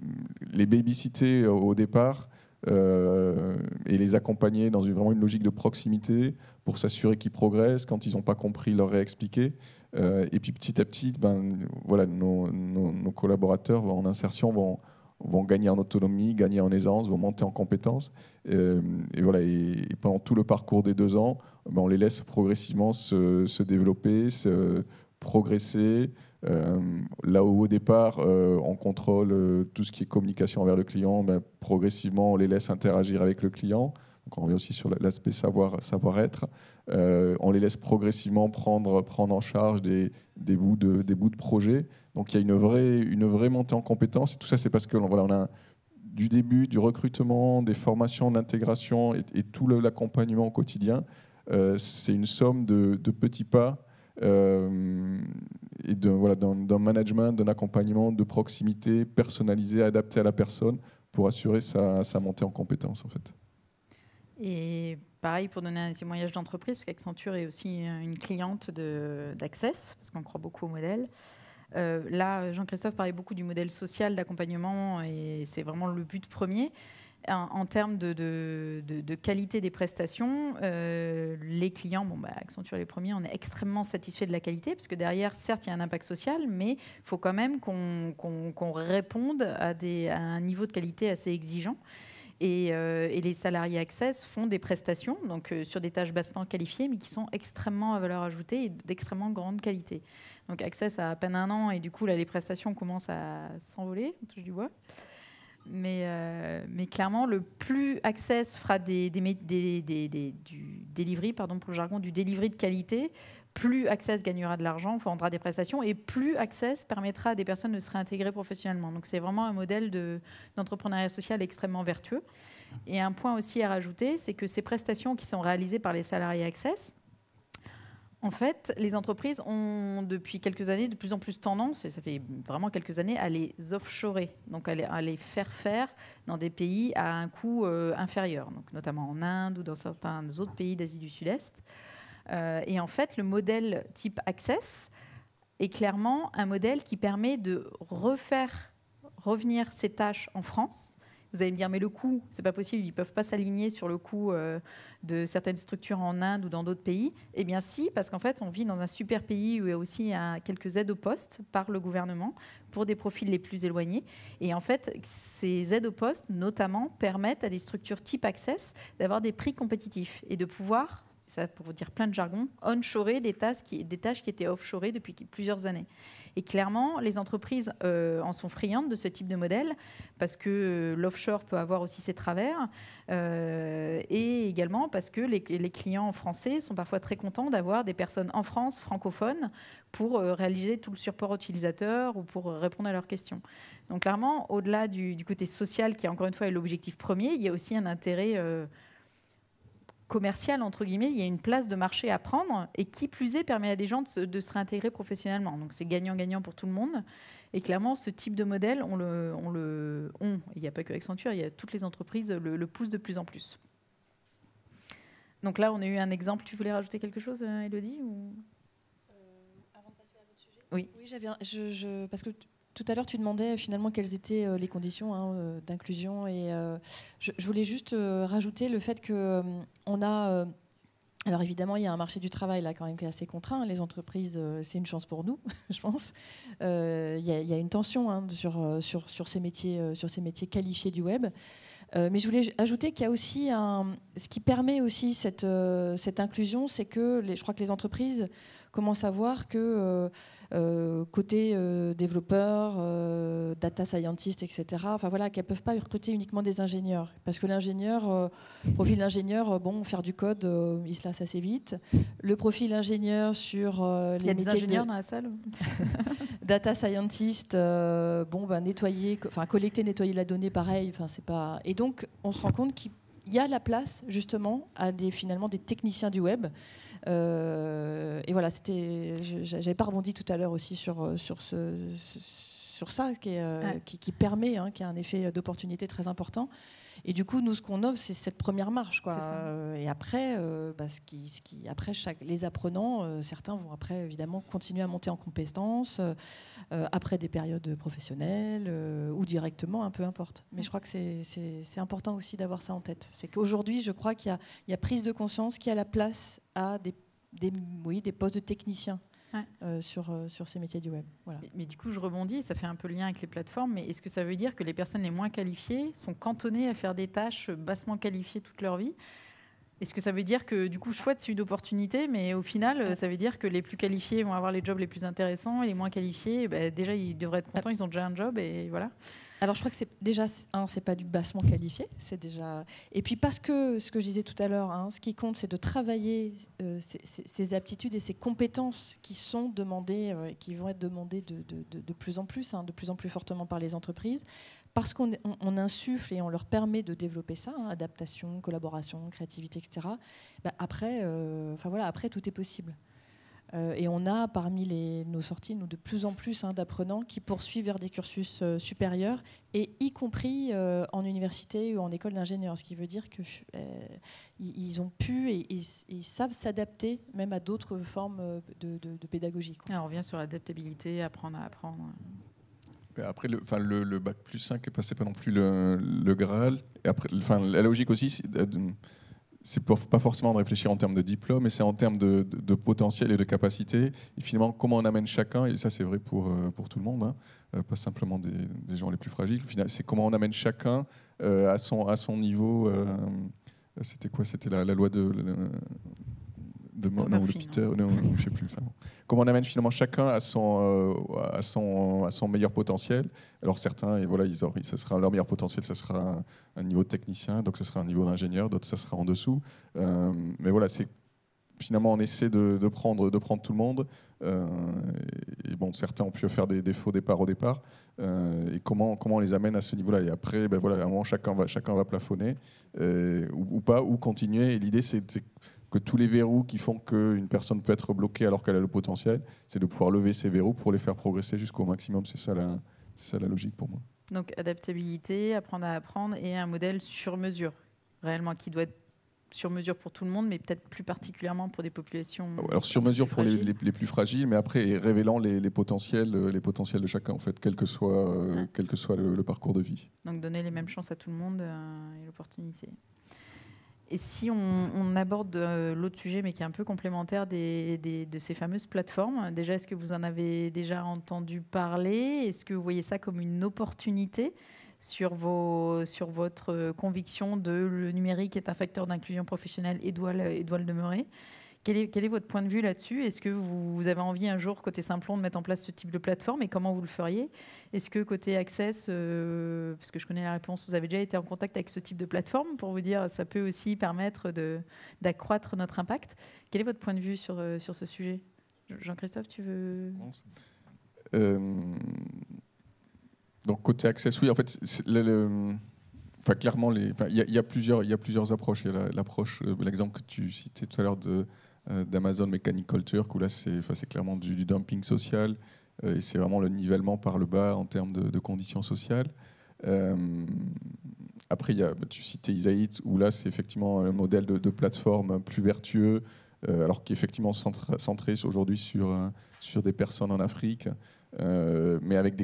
babysitter au départ et les accompagner dans vraiment une logique de proximité pour s'assurer qu'ils progressent. Quand ils n'ont pas compris, leur réexpliquer. Et puis petit à petit, nos collaborateurs en insertion vont gagner en autonomie, gagner en aisance, vont monter en compétences. Et pendant tout le parcours des 2 ans, on les laisse progressivement se développer, progresser. Là où au départ, on contrôle tout ce qui est communication envers le client, progressivement, on les laisse interagir avec le client. Donc on revient aussi sur l'aspect savoir-être. On les laisse progressivement prendre en charge des bouts de projet. Donc il y a une vraie montée en compétences. Et tout ça, c'est parce que on a du début, du recrutement, des formations d'intégration et tout l'accompagnement au quotidien. C'est une somme de petits pas et d'un management, d'un accompagnement de proximité personnalisé, adapté à la personne pour assurer sa montée en compétences en fait. Et pareil, pour donner un témoignage d'entreprise, parce qu'Accenture est aussi une cliente d'Access, parce qu'on croit beaucoup au modèle. Là, Jean-Christophe parlait beaucoup du modèle social d'accompagnement, et c'est vraiment le but premier. En termes de qualité des prestations, les clients, Accenture les premiers, on est extrêmement satisfait de la qualité, parce que derrière, certes, il y a un impact social, mais il faut quand même qu'on réponde à un niveau de qualité assez exigeant. Et les salariés Access font des prestations donc, sur des tâches bassement qualifiées, mais qui sont extrêmement à valeur ajoutée et d'extrêmement grande qualité. Donc Access a à peine 1 an, et du coup, là, les prestations commencent à s'envoler, on touche du bois. Mais clairement, le plus Access fera du delivery, pardon pour le jargon, du delivery de qualité, plus Access gagnera de l'argent, vendra des prestations, et plus Access permettra à des personnes de se réintégrer professionnellement. Donc c'est vraiment un modèle d'entrepreneuriat social extrêmement vertueux. Et un point aussi à rajouter, c'est que ces prestations qui sont réalisées par les salariés Access, en fait, les entreprises ont depuis quelques années de plus en plus tendance, et ça fait vraiment quelques années, à les offshorer, donc à les faire dans des pays à un coût inférieur, donc notamment en Inde ou dans certains autres pays d'Asie du Sud-Est. Et en fait, le modèle type Access est clairement un modèle qui permet de refaire revenir ces tâches en France, Vous allez me dire, mais le coût, c'est pas possible, ils peuvent pas s'aligner sur le coût de certaines structures en Inde ou dans d'autres pays. Eh bien si, parce qu'en fait, on vit dans un super pays où il y a aussi quelques aides au poste par le gouvernement pour des profils les plus éloignés. Et en fait, ces aides au poste, notamment, permettent à des structures type Access d'avoir des prix compétitifs et de pouvoir, ça pour vous dire plein de jargon, onshorer des tâches qui étaient offshorées depuis plusieurs années. Et clairement, les entreprises en sont friandes de ce type de modèle parce que l'offshore peut avoir aussi ses travers et également parce que les clients français sont parfois très contents d'avoir des personnes en France francophones pour réaliser tout le support utilisateur ou pour répondre à leurs questions. Donc clairement, au-delà du côté social qui, encore une fois, est l'objectif premier, il y a aussi un intérêt commercial, entre guillemets, il y a une place de marché à prendre et qui plus est permet à des gens de se réintégrer professionnellement. Donc c'est gagnant-gagnant pour tout le monde. Et clairement, ce type de modèle, il n'y a pas que Accenture, il y a toutes les entreprises le poussent de plus en plus. Donc là, on a eu un exemple. Tu voulais rajouter quelque chose, Élodie ou... Avant de passer à l'autre sujet. Oui. Oui, parce que tout à l'heure, tu demandais finalement quelles étaient les conditions d'inclusion. Et je voulais juste rajouter le fait qu'on a... alors évidemment, il y a un marché du travail là, quand même, qui est assez contraint. Les entreprises, c'est une chance pour nous, je pense. Il y a une tension sur ces métiers qualifiés du web. Mais je voulais ajouter qu'il y a aussi ce qui permet aussi cette inclusion, c'est que je crois que les entreprises commencent à voir que côté développeurs, data scientists, etc., enfin voilà, qu'elles ne peuvent pas recruter uniquement des ingénieurs. Parce que l'ingénieur, profil ingénieur, faire du code, il se lasse assez vite. Le profil ingénieur sur les métiers... Il y a des ingénieurs dans la salle data scientist, nettoyer, collecter, nettoyer la donnée, pareil. C'est pas... Et donc, on se rend compte qu'il y a la place, justement, à finalement des techniciens du web. Et voilà, j'avais pas rebondi tout à l'heure aussi sur ça qui permet, qui a un effet d'opportunité très important. Et du coup, nous, ce qu'on offre, c'est cette première marche, quoi. Et après, les apprenants, certains vont après évidemment continuer à monter en compétences après des périodes professionnelles ou directement, peu importe. Mais je crois que c'est important aussi d'avoir ça en tête. C'est qu'aujourd'hui, je crois qu'il y a prise de conscience qu'il y a la place à des postes de techniciens. Sur ces métiers du web. Voilà. Mais du coup, je rebondis, ça fait un peu le lien avec les plateformes, mais est-ce que ça veut dire que les personnes les moins qualifiées sont cantonnées à faire des tâches bassement qualifiées toute leur vie ? Est-ce que ça veut dire que, du coup, chouette, c'est une opportunité, mais au final, ça veut dire que les plus qualifiés vont avoir les jobs les plus intéressants et les moins qualifiés, déjà, ils devraient être contents, ils ont déjà un job et voilà. Alors, je crois que c'est déjà, c'est pas du bassement qualifié, c'est déjà... Et puis, parce que, ce que je disais tout à l'heure, ce qui compte, c'est de travailler ces aptitudes et ces compétences qui sont demandées, qui vont être demandées de plus en plus, de plus en plus fortement par les entreprises, parce qu'on insuffle et on leur permet de développer ça, adaptation, collaboration, créativité, etc. Après, tout est possible. Et on a parmi nos sorties, nous, de plus en plus d'apprenants qui poursuivent vers des cursus supérieurs, et y compris en université ou en école d'ingénieur, ce qui veut dire qu'ils ont pu et ils savent s'adapter même à d'autres formes de pédagogie, quoi. Alors, on revient sur l'adaptabilité, apprendre à apprendre. Après, le bac plus 5 c'est pas non plus le Graal. Et après, la logique aussi, c'est pas forcément de réfléchir en termes de diplôme, mais c'est en termes de potentiel et de capacité. Et finalement, comment on amène chacun, et ça c'est vrai pour tout le monde, pas simplement des gens les plus fragiles, c'est comment on amène chacun à son niveau. C'était quoi ? C'était la loi de Peter, je sais plus. Comment on amène finalement chacun à son meilleur potentiel. Alors certains, et voilà, ce sera leur meilleur potentiel, ce sera un niveau de technicien, donc ce sera un niveau d'ingénieur, d'autres ça sera en dessous. Mais voilà, finalement on essaie de prendre tout le monde. Et bon, certains ont pu faire des faux départs au départ. Et comment on les amène à ce niveau-là. Et après, voilà, à un moment chacun va plafonner ou pas, ou continuer. Et l'idée c'est que tous les verrous qui font qu'une personne peut être bloquée alors qu'elle a le potentiel, c'est de pouvoir lever ces verrous pour les faire progresser jusqu'au maximum. C'est ça la logique pour moi. Donc adaptabilité, apprendre à apprendre et un modèle sur mesure, réellement, qui doit être sur mesure pour tout le monde, mais peut-être plus particulièrement pour des populations. Alors sur mesure pour fragiles. les plus fragiles, mais après révélant les potentiels de chacun, en fait, quel que soit le parcours de vie. Donc donner les mêmes chances à tout le monde et l'opportunité. Et si on aborde l'autre sujet, mais qui est un peu complémentaire de ces fameuses plateformes, déjà, est-ce que vous en avez déjà entendu parler? Est-ce que vous voyez ça comme une opportunité sur votre conviction de le numérique est un facteur d'inclusion professionnelle et doit le demeurer? Quel est votre point de vue là-dessus? Est-ce que vous avez envie un jour, côté Simplon, de mettre en place ce type de plateforme et comment vous le feriez? Est-ce que côté Access, parce que je connais la réponse, vous avez déjà été en contact avec ce type de plateforme pour vous dire ça peut aussi permettre d'accroître notre impact? Quel est votre point de vue sur ce sujet? Jean-Christophe, tu veux? Donc côté Access, oui, en fait, clairement, il y a plusieurs approches. Il y a l'approche, l'exemple que tu citais tout à l'heure d'Amazon Mechanical Turk, où là, c'est clairement du dumping social, et c'est vraiment le nivellement par le bas en termes de conditions sociales. Après, tu citais Isaït, où là, c'est effectivement un modèle de plateforme plus vertueux, alors qui est effectivement centré aujourd'hui sur des personnes en Afrique, mais avec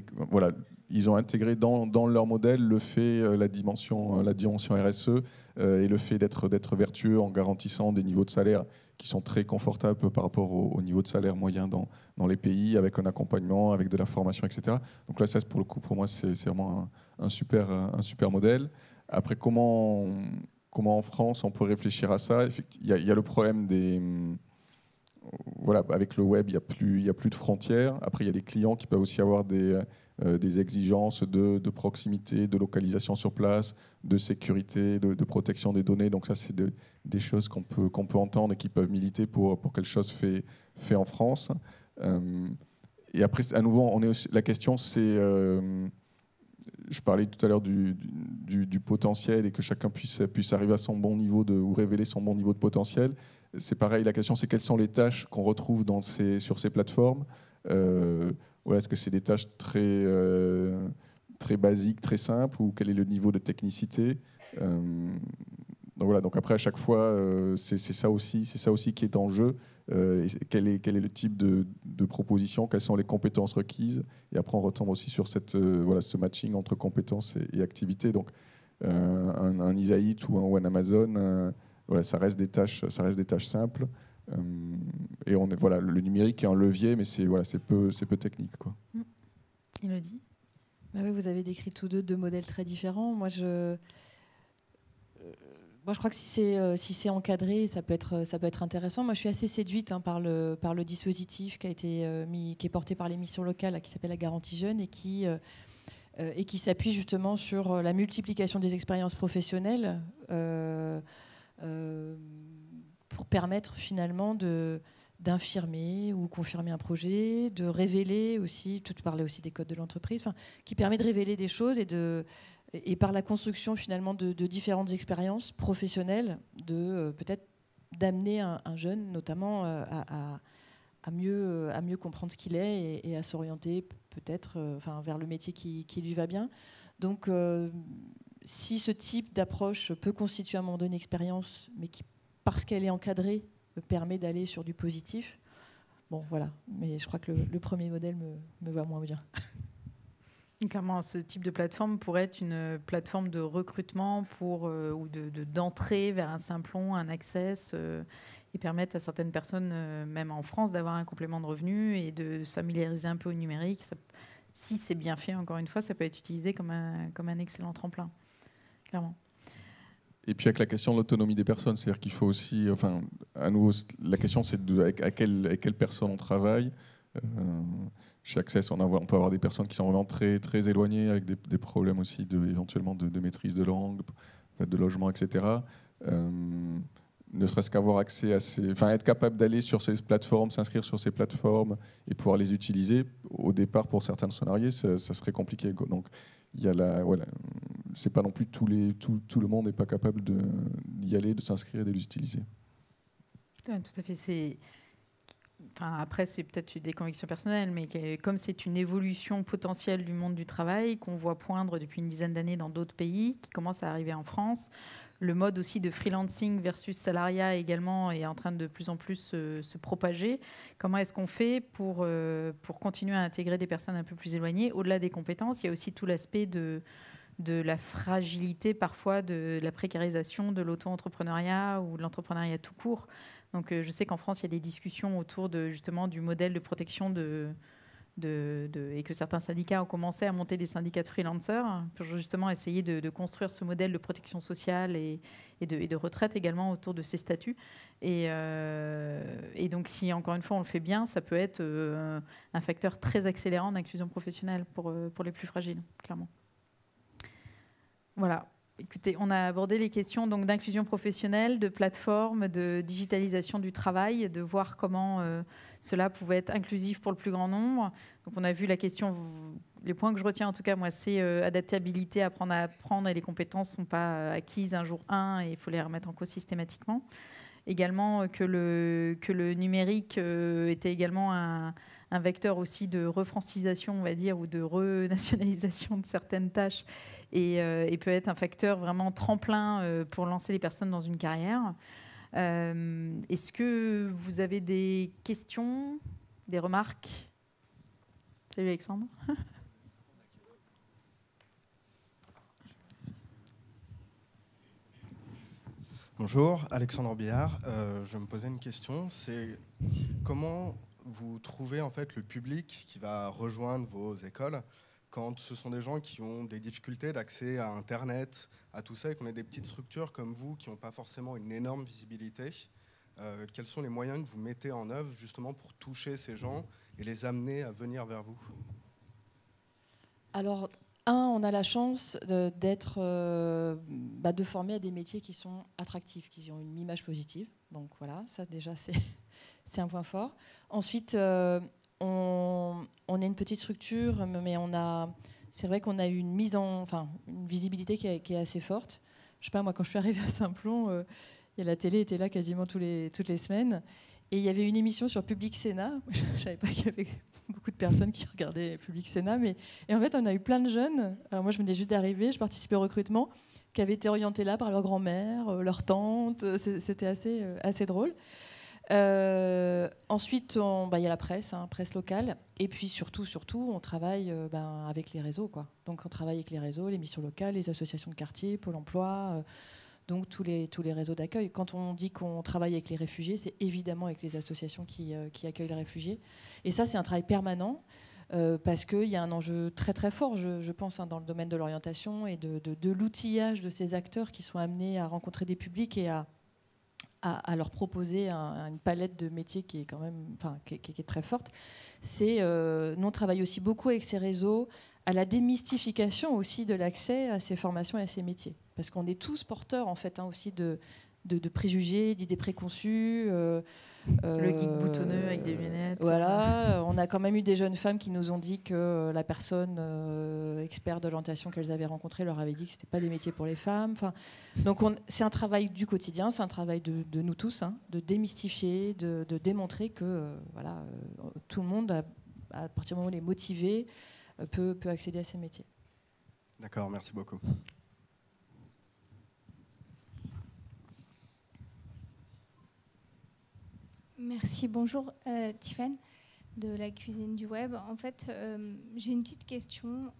ils ont intégré dans leur modèle le fait, la dimension RSE, et le fait d'être vertueux en garantissant des niveaux de salaire qui sont très confortables par rapport au niveau de salaire moyen dans les pays, avec un accompagnement, avec de la formation, etc. Donc là, ça, pour le coup, pour moi, c'est vraiment un super modèle. Après, comment en France on peut réfléchir à ça? Il y a le problème avec le web, il y a plus de frontières. Après, il y a les clients qui peuvent aussi avoir des exigences de proximité, de localisation sur place, de sécurité, de protection des données. Donc ça, c'est des choses qu'on peut entendre et qui peuvent militer pour quelque chose fait en France. Et après, à nouveau, la question, c'est... je parlais tout à l'heure du potentiel et que chacun puisse arriver à son bon niveau ou révéler son bon niveau de potentiel. C'est pareil, la question, c'est quelles sont les tâches qu'on retrouve sur ces plateformes. Est-ce que c'est des tâches très basiques, très simples, ou quel est le niveau de technicité? Donc après, à chaque fois, c'est ça aussi qui est en jeu. Quel est le type de proposition, quelles sont les compétences requises, et après on retombe aussi sur ce matching entre compétences et activités. Donc un Isaït ou un Amazon, ça reste des tâches simples, et le numérique est un levier, mais c'est peu technique, quoi. Élodie? Bah oui, vous avez décrit tous deux modèles très différents. Moi, je crois que si c'est encadré, ça peut être intéressant. Moi, je suis assez séduite par le dispositif qui est porté par les missions locales, qui s'appelle la Garantie Jeunes, et qui s'appuie justement sur la multiplication des expériences professionnelles pour permettre finalement d'infirmer ou confirmer un projet, de révéler aussi, tu parlais aussi des codes de l'entreprise, qui permet de révéler des choses et par la construction finalement de différentes expériences professionnelles, peut-être d'amener un jeune notamment à mieux comprendre ce qu'il est et à s'orienter peut-être vers le métier qui lui va bien. Donc si ce type d'approche peut constituer à un moment donné une expérience, mais qui, parce qu'elle est encadrée, permet d'aller sur du positif, bon voilà. Mais je crois que le premier modèle me va moins bien. Clairement, ce type de plateforme pourrait être une plateforme de recrutement ou d'entrée vers un Simplon, un Access, et permettre à certaines personnes, même en France, d'avoir un complément de revenu et de se familiariser un peu au numérique. Si c'est bien fait, encore une fois, ça peut être utilisé comme un excellent tremplin, clairement. Et puis avec la question de l'autonomie des personnes, c'est-à-dire qu'il faut aussi, à nouveau, la question c'est avec quelle personne on travaille. Chez Access, on peut avoir des personnes qui sont vraiment très, très éloignées, avec des problèmes aussi éventuellement de maîtrise de langue, de logement, etc. Ne serait-ce qu'avoir accès être capable d'aller sur ces plateformes, s'inscrire sur ces plateformes et pouvoir les utiliser. Au départ, pour certains salariés, ça serait compliqué. Donc, il y a c'est pas non plus tout le monde n'est pas capable d'y aller, de s'inscrire et de les utiliser. Ouais, tout à fait. Après, c'est peut-être des convictions personnelles, mais comme c'est une évolution potentielle du monde du travail qu'on voit poindre depuis une dizaine d'années dans d'autres pays, qui commence à arriver en France, le mode aussi de freelancing versus salariat également est en train de plus en plus se propager. Comment est-ce qu'on fait pour continuer à intégrer des personnes un peu plus éloignées? Au-delà des compétences, il y a aussi tout l'aspect de la fragilité parfois, de la précarisation de l'auto-entrepreneuriat ou de l'entrepreneuriat tout court. Donc je sais qu'en France, il y a des discussions autour justement du modèle de protection et que certains syndicats ont commencé à monter des syndicats de freelancers pour justement essayer de construire ce modèle de protection sociale et de retraite également autour de ces statuts. Et donc, si encore une fois on le fait bien, ça peut être un facteur très accélérant d'inclusion professionnelle pour les plus fragiles, clairement. Voilà. Écoutez, on a abordé les questions donc d'inclusion professionnelle, de plateforme, de digitalisation du travail, de voir comment cela pouvait être inclusif pour le plus grand nombre. Donc on a vu la question, les points que je retiens en tout cas, moi, c'est adaptabilité, apprendre à apprendre, et les compétences ne sont pas acquises un jour et il faut les remettre en cause systématiquement. Également que le numérique était également un vecteur aussi de refrancisation, on va dire, ou de renationalisation de certaines tâches, et peut être un facteur vraiment tremplin pour lancer les personnes dans une carrière. Est-ce que vous avez des questions, des remarques? Salut Alexandre. Bonjour, Alexandre Billard. Je me posais une question, c'est comment vous trouvez en fait le public qui va rejoindre vos écoles quand ce sont des gens qui ont des difficultés d'accès à Internet, à tout ça, et qu'on a des petites structures comme vous qui n'ont pas forcément une énorme visibilité. Quels sont les moyens que vous mettez en œuvre justement pour toucher ces gens et les amener à venir vers vous? Alors, on a la chance de former à des métiers qui sont attractifs, qui ont une image positive. Donc voilà, ça déjà c'est un point fort. Ensuite, on est une petite structure, mais c'est vrai qu'on a eu une visibilité qui est assez forte. Je sais pas, moi quand je suis arrivée à Saint-Plon, la télé était là quasiment toutes les semaines. Et il y avait une émission sur Public Sénat. Je ne savais pas qu'il y avait beaucoup de personnes qui regardaient Public Sénat. Et en fait, on a eu plein de jeunes. Alors moi, je venais juste d'arriver, je participais au recrutement, qui avaient été orientés là par leur grand-mère, leur tante. C'était assez drôle. Ensuite, il y a la presse, presse locale. Et puis surtout, on travaille avec les réseaux, quoi. Donc on travaille avec les réseaux, les missions locales, les associations de quartier, Pôle emploi... donc tous les réseaux d'accueil. Quand on dit qu'on travaille avec les réfugiés, c'est évidemment avec les associations qui accueillent les réfugiés. Et ça, c'est un travail permanent parce qu'il y a un enjeu très très fort, je pense, dans le domaine de l'orientation et de l'outillage de ces acteurs qui sont amenés à rencontrer des publics et à leur proposer une palette de métiers qui est quand même, qui est très forte. Nous, on travaille aussi beaucoup avec ces réseaux à la démystification aussi de l'accès à ces formations et à ces métiers. Parce qu'on est tous porteurs, en fait, aussi de préjugés, d'idées préconçues. Le geek boutonneux avec des lunettes. Voilà, on a quand même eu des jeunes femmes qui nous ont dit que la personne experte de l'orientation qu'elles avaient rencontrée leur avait dit que ce n'était pas des métiers pour les femmes. Donc c'est un travail du quotidien, c'est un travail de nous tous, de démystifier, de démontrer que tout le monde, à partir du moment où il est motivé, peut accéder à ces métiers. D'accord, merci beaucoup. Merci, bonjour Tiffany de la cuisine du web. En fait, j'ai une petite question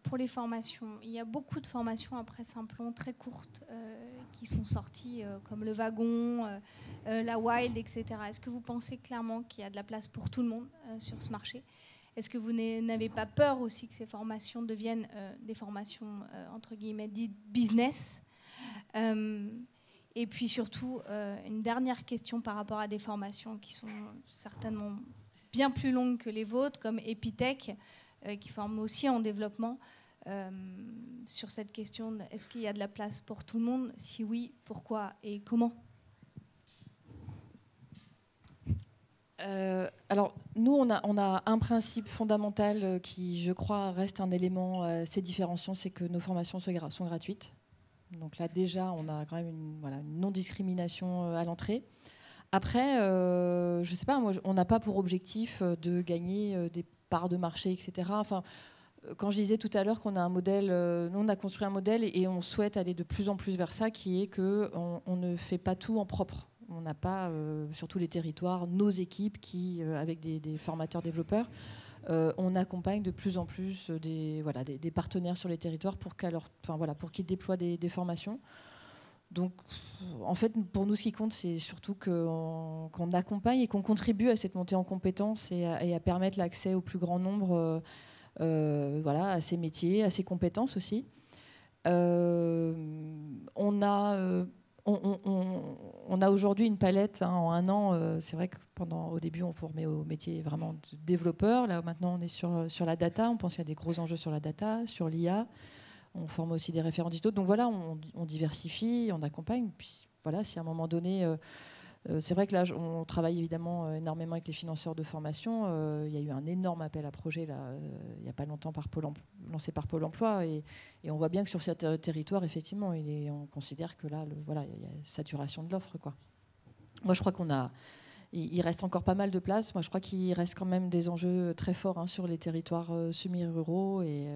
pour les formations. Il y a beaucoup de formations après Saint-Plon très courtes qui sont sorties comme le wagon, la Wild, etc. Est-ce que vous pensez clairement qu'il y a de la place pour tout le monde sur ce marché? Est-ce que vous n'avez pas peur aussi que ces formations deviennent des formations entre guillemets dites business? Et puis surtout, une dernière question par rapport à des formations qui sont certainement bien plus longues que les vôtres, comme Epitech, qui forme aussi en développement. Sur cette question, est-ce qu'il y a de la place pour tout le monde? Si oui, pourquoi et comment? Alors, nous, on a un principe fondamental qui, je crois, reste un élément assez différenciant, c'est que nos formations sont gratuites. Donc là, déjà, on a quand même une non-discrimination à l'entrée. Après, je ne sais pas, on n'a pas pour objectif de gagner des parts de marché, etc. Enfin, quand je disais tout à l'heure qu'on a un modèle, nous on a construit un modèle et on souhaite aller de plus en plus vers ça, qui est qu'on ne fait pas tout en propre. On n'a pas, sur tous les territoires, nos équipes qui, avec des formateurs développeurs, on accompagne de plus en plus des partenaires sur les territoires pour qu'ils déploient des formations. Donc, en fait, pour nous, ce qui compte, c'est surtout qu'on accompagne et qu'on contribue à cette montée en compétences et à permettre l'accès au plus grand nombre à ces métiers, à ces compétences aussi. On a aujourd'hui une palette en un an. C'est vrai qu'au début, on formait au métier vraiment de développeur. Là, maintenant, on est sur la data. On pense qu'il y a des gros enjeux sur la data, sur l'IA. On forme aussi des référents digitaux. Donc voilà, on diversifie, on accompagne. Puis voilà, si à un moment donné, c'est vrai que là, on travaille évidemment énormément avec les financeurs de formation. Il y a eu un énorme appel à projet là, il n'y a pas longtemps lancé par Pôle emploi. Et on voit bien que sur certains territoires, effectivement, on considère que là, il y a saturation de l'offre, quoi. Moi, je crois il reste encore pas mal de place. Moi, je crois qu'il reste quand même des enjeux très forts sur les territoires semi-ruraux et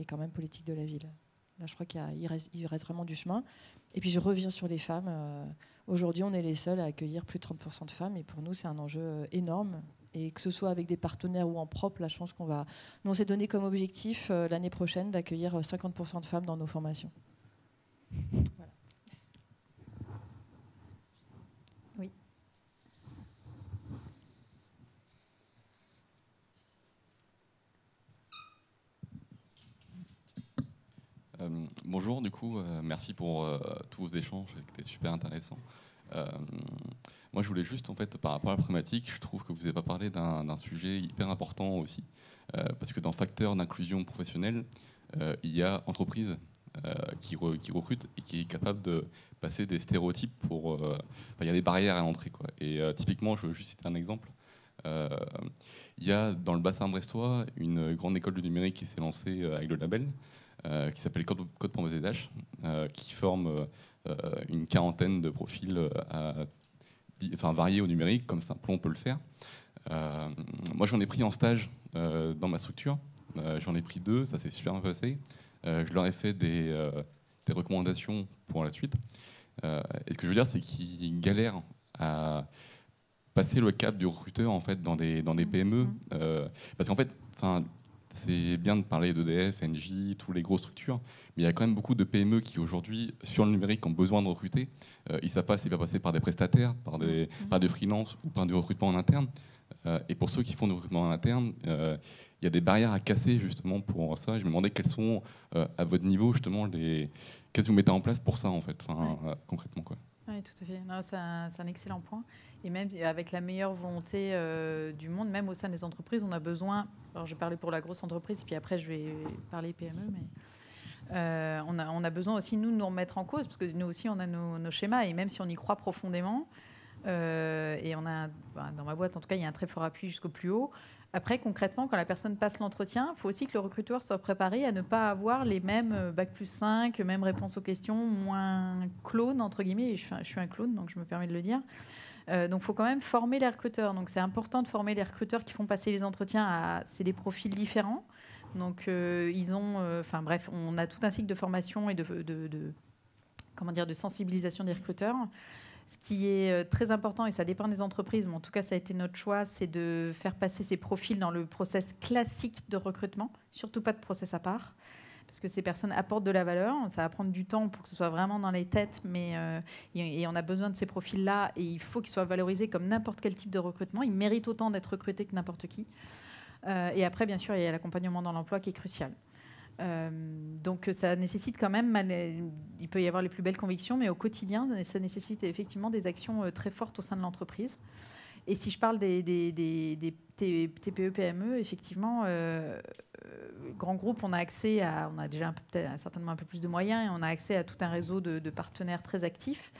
quand même politique de la ville. Là, je crois qu'il reste vraiment du chemin. Et puis, je reviens sur les femmes. Aujourd'hui, on est les seuls à accueillir plus de 30% de femmes. Et pour nous, c'est un enjeu énorme. Et que ce soit avec des partenaires ou en propre, là, je pense qu'on va... Nous, on s'est donné comme objectif l'année prochaine d'accueillir 50% de femmes dans nos formations. Voilà. Oui. Bonjour, du coup, merci pour tous vos échanges, c'était super intéressant. Moi, je voulais juste, en fait, par rapport à la problématique, je trouve que vous n'avez pas parlé d'un sujet hyper important aussi, parce que dans Facteurs d'inclusion professionnelle, il y a entreprise qui recrute et qui est capable de passer des stéréotypes pour... il y a des barrières à l'entrée, quoi. Et typiquement, je veux juste citer un exemple. Il y a dans le bassin brestois une grande école de numérique qui s'est lancée avec le label, qui s'appelle Code.bzh, qui forme une quarantaine de profils variés au numérique, comme Simplon peut le faire. Moi, j'en ai pris en stage dans ma structure. J'en ai pris 2, ça s'est super bien passé. Je leur ai fait des recommandations pour la suite. Et ce que je veux dire, c'est qu'ils galèrent à passer le cap du recruteur en fait, dans des PME. Parce qu'en fait, c'est bien de parler d'EDF, Engie, toutes les grosses structures, mais il y a quand même beaucoup de PME qui aujourd'hui, sur le numérique, ont besoin de recruter. Ils ne savent pas s'ils vont passer par des prestataires, par des freelances ou par du recrutement en interne. Et pour ceux qui font du recrutement en interne, il y a des barrières à casser justement pour ça. Je me demandais quels sont, à votre niveau, justement, qu'est-ce que vous mettez en place pour ça, en fait, concrètement, quoi. Oui, tout à fait. C'est un excellent point. Et même avec la meilleure volonté du monde, même au sein des entreprises, on a besoin... Alors, je vais parler pour la grosse entreprise, puis après, je vais parler PME, mais on a besoin aussi, nous, de nous remettre en cause, parce que nous aussi, on a nos schémas, et même si on y croit profondément, et on a, dans ma boîte, en tout cas, il y a un très fort appui jusqu'au plus haut. Après, concrètement, quand la personne passe l'entretien, il faut aussi que le recruteur soit préparé à ne pas avoir les mêmes Bac+5, mêmes réponses aux questions, moins clone, entre guillemets. Et je suis un clone, donc je me permets de le dire. Donc, il faut quand même former les recruteurs. Donc, c'est important de former les recruteurs qui font passer les entretiens c'est des profils différents. Donc, ils ont... bref, on a tout un cycle de formation et de sensibilisation des recruteurs. Ce qui est très important, et ça dépend des entreprises, mais en tout cas, ça a été notre choix, c'est de faire passer ces profils dans le process classique de recrutement, surtout pas de process à part, parce que ces personnes apportent de la valeur. Ça va prendre du temps pour que ce soit vraiment dans les têtes, mais et on a besoin de ces profils-là, et il faut qu'ils soient valorisés comme n'importe quel type de recrutement. Ils méritent autant d'être recrutés que n'importe qui. Et après, bien sûr, il y a l'accompagnement dans l'emploi qui est crucial. Donc ça nécessite quand même, il peut y avoir les plus belles convictions, mais au quotidien, ça nécessite effectivement des actions très fortes au sein de l'entreprise. Et si je parle des TPE, PME, effectivement, grands groupes, on a déjà certainement un peu plus de moyens, et on a accès à tout un réseau de partenaires très actifs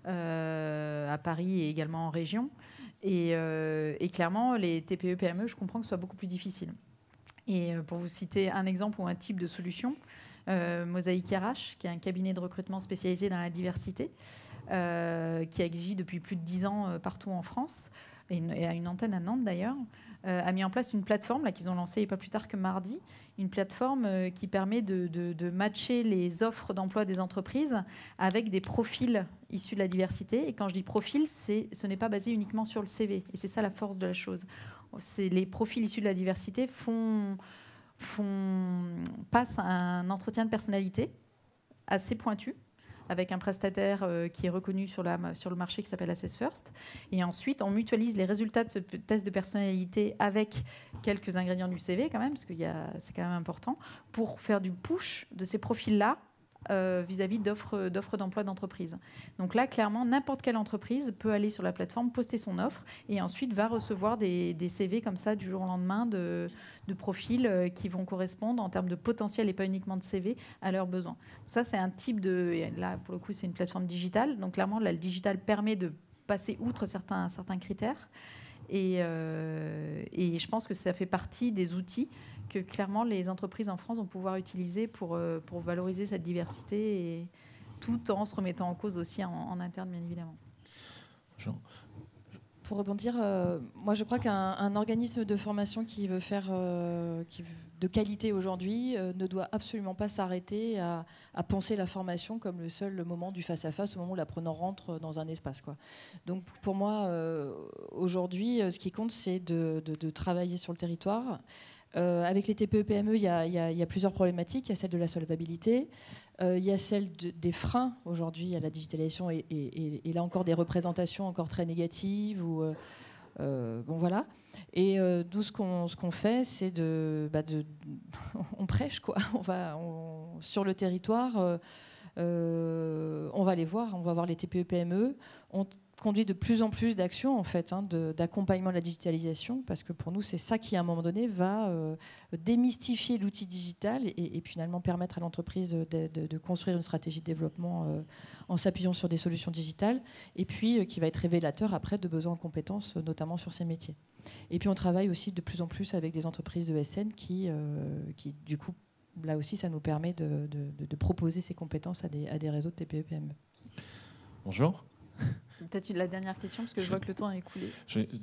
à Paris et également en région. Et clairement, les TPE, PME, je comprends que ce soit beaucoup plus difficile. Et pour vous citer un exemple ou un type de solution, Mosaïque RH, qui est un cabinet de recrutement spécialisé dans la diversité, qui agit depuis plus de 10 ans partout en France, et a une antenne à Nantes d'ailleurs, a mis en place une plateforme là, qu'ils ont lancée pas plus tard que mardi, une plateforme qui permet de matcher les offres d'emploi des entreprises avec des profils issus de la diversité. Et quand je dis profil, ce n'est pas basé uniquement sur le CV. Et c'est ça la force de la chose. Les profils issus de la diversité passent un entretien de personnalité assez pointu, avec un prestataire qui est reconnu sur le marché qui s'appelle Assess First. Et ensuite, on mutualise les résultats de ce test de personnalité avec quelques ingrédients du CV quand même, parce que c'est quand même important, pour faire du push de ces profils-là vis-à-vis d'offres d'emploi d'entreprise. Donc là, clairement, n'importe quelle entreprise peut aller sur la plateforme, poster son offre et ensuite va recevoir des CV comme ça du jour au lendemain de profils qui vont correspondre en termes de potentiel et pas uniquement de CV à leurs besoins. Ça, c'est un type de... Là, pour le coup, c'est une plateforme digitale. Donc clairement, là, le digital permet de passer outre certains critères. Et je pense que ça fait partie des outils que clairement les entreprises en France vont pouvoir utiliser pour valoriser cette diversité, et tout en se remettant en cause aussi en interne, bien évidemment. Jean. Pour rebondir, moi je crois qu'un organisme de formation qui veut faire de qualité aujourd'hui ne doit absolument pas s'arrêter à penser la formation comme le seul moment du face-à-face, au moment où l'apprenant rentre dans un espace, quoi. Donc pour moi, aujourd'hui, ce qui compte, c'est de travailler sur le territoire. Avec les TPE-PME, il y a plusieurs problématiques. Il y a celle de la solvabilité, il y a celle des freins aujourd'hui à la digitalisation et là encore des représentations encore très négatives. Bon, voilà. Et nous, ce qu'on fait, c'est on prêche, quoi. Sur le territoire, on va les voir, on va voir les TPE-PME. On conduit de plus en plus d'actions en fait, d'accompagnement de la digitalisation, parce que pour nous c'est ça qui à un moment donné va démystifier l'outil digital et finalement permettre à l'entreprise de construire une stratégie de développement en s'appuyant sur des solutions digitales, et puis qui va être révélateur après de besoins en compétences, notamment sur ces métiers. Et puis on travaille aussi de plus en plus avec des entreprises ESN qui du coup, là aussi ça nous permet de proposer ces compétences à des réseaux de TPE-PME. Bonjour. Peut-être la dernière question, parce que je vois que le temps a écoulé.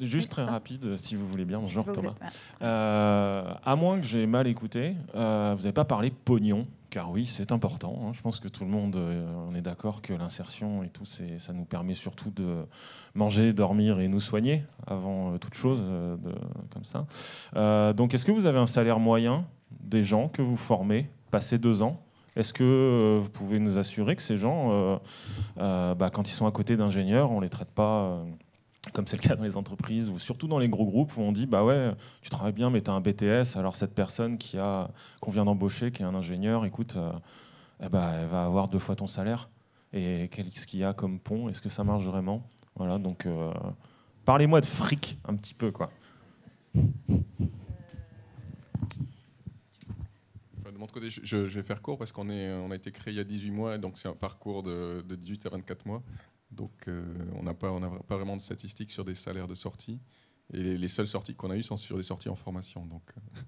Juste très rapide, si vous voulez bien. Bonjour Thomas. À moins que j'ai mal écouté, vous n'avez pas parlé pognon, car oui, c'est important. Hein. Je pense que tout le monde, on est d'accord que l'insertion et tout, ça nous permet surtout de manger, dormir et nous soigner avant toute chose, comme ça. Donc, est-ce que vous avez un salaire moyen des gens que vous formez, passé 2 ans ? Est-ce que vous pouvez nous assurer que ces gens, quand ils sont à côté d'ingénieurs, on ne les traite pas comme c'est le cas dans les entreprises, ou surtout dans les gros groupes où on dit bah ouais, tu travailles bien, mais tu as un BTS, alors cette personne qu'on vient d'embaucher, qui est un ingénieur, écoute, elle va avoir 2 fois ton salaire. Et qu'est-ce qu'il y a comme pont ? Est-ce que ça marche vraiment ? Voilà, donc parlez-moi de fric un petit peu, quoi. De mon côté, je vais faire court parce qu'on a été créé il y a 18 mois, donc c'est un parcours de 18 à 24 mois. Donc on n'a pas vraiment de statistiques sur des salaires de sortie. Et les seules sorties qu'on a eues sont sur des sorties en formation. Donc je ne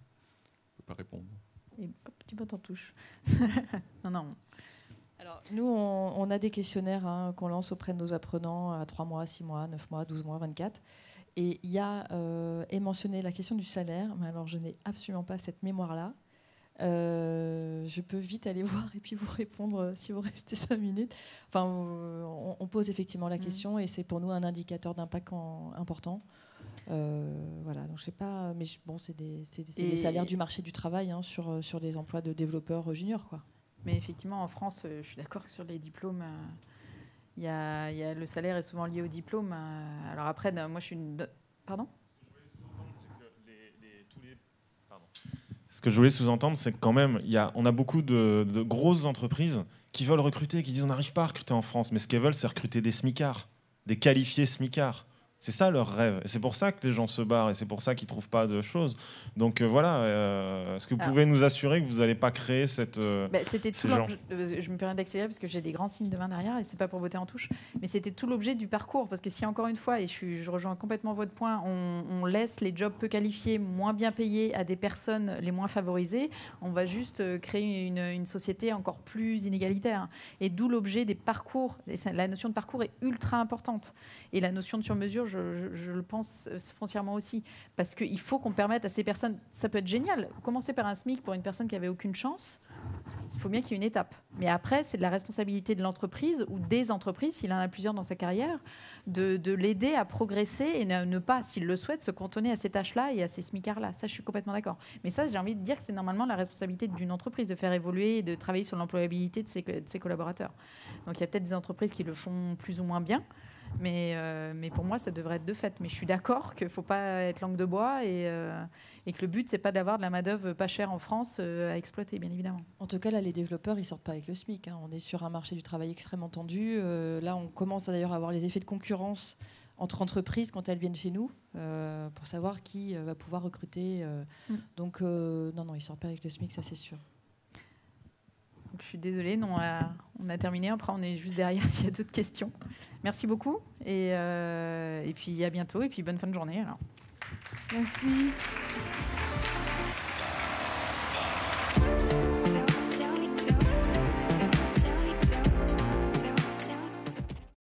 peux pas répondre. Et hop, tu bottes en touche. Non. Alors, nous, on a des questionnaires qu'on lance auprès de nos apprenants à 3 mois, 6 mois, 9 mois, 12 mois, 24. Et il y a mentionné la question du salaire, mais alors je n'ai absolument pas cette mémoire-là. Je peux vite aller voir et puis vous répondre si vous restez 5 minutes. Enfin, on pose effectivement la question et c'est pour nous un indicateur d'impact important. Voilà, donc je sais pas, mais bon, c'est les salaires du marché du travail sur des emplois de développeurs juniors, quoi. Mais effectivement, en France, je suis d'accord que sur les diplômes, le salaire est souvent lié au diplôme. Alors après, moi, je suis une... Pardon ? Ce que je voulais sous-entendre, c'est que quand même, on a beaucoup de grosses entreprises qui veulent recruter, qui disent on n'arrive pas à recruter en France, mais ce qu'elles veulent, c'est recruter des smicards, des qualifiés smicards. C'est ça leur rêve. Et c'est pour ça que les gens se barrent et c'est pour ça qu'ils ne trouvent pas de choses. Donc voilà, est-ce que vous pouvez nous assurer que vous n'allez pas créer c'était tout je me permets d'accélérer parce que j'ai des grands signes de main derrière et c'est pas pour botter en touche, mais c'était tout l'objet du parcours. Parce que si encore une fois, et je rejoins complètement votre point, on laisse les jobs peu qualifiés, moins bien payés à des personnes les moins favorisées, on va juste créer une société encore plus inégalitaire. Et d'où l'objet des parcours. Et la notion de parcours est ultra importante. Et la notion de sur-mesure, je le pense foncièrement aussi. Parce qu'il faut qu'on permette à ces personnes, ça peut être génial, commencer par un SMIC pour une personne qui n'avait aucune chance, il faut bien qu'il y ait une étape. Mais après, c'est de la responsabilité de l'entreprise ou des entreprises, s'il en a plusieurs dans sa carrière, de l'aider à progresser et ne pas, s'il le souhaite, se cantonner à ces tâches-là et à ces smicards-là. Ça, je suis complètement d'accord. Mais ça, j'ai envie de dire que c'est normalement la responsabilité d'une entreprise de faire évoluer et de travailler sur l'employabilité de ses collaborateurs. Donc il y a peut-être des entreprises qui le font plus ou moins bien, mais pour moi, ça devrait être de fait. Mais je suis d'accord qu'il ne faut pas être langue de bois et que le but, ce n'est pas d'avoir de la main-d'œuvre pas chère en France à exploiter, bien évidemment. En tout cas, là, les développeurs, ils ne sortent pas avec le SMIC. On est sur un marché du travail extrêmement tendu. Là, on commence d'ailleurs à avoir les effets de concurrence entre entreprises quand elles viennent chez nous pour savoir qui va pouvoir recruter. Donc, non, ils ne sortent pas avec le SMIC, ça c'est sûr. Donc, je suis désolée, non, on a terminé. Après, on est juste derrière s'il y a d'autres questions. Merci beaucoup et puis à bientôt et puis bonne fin de journée. Alors. Merci.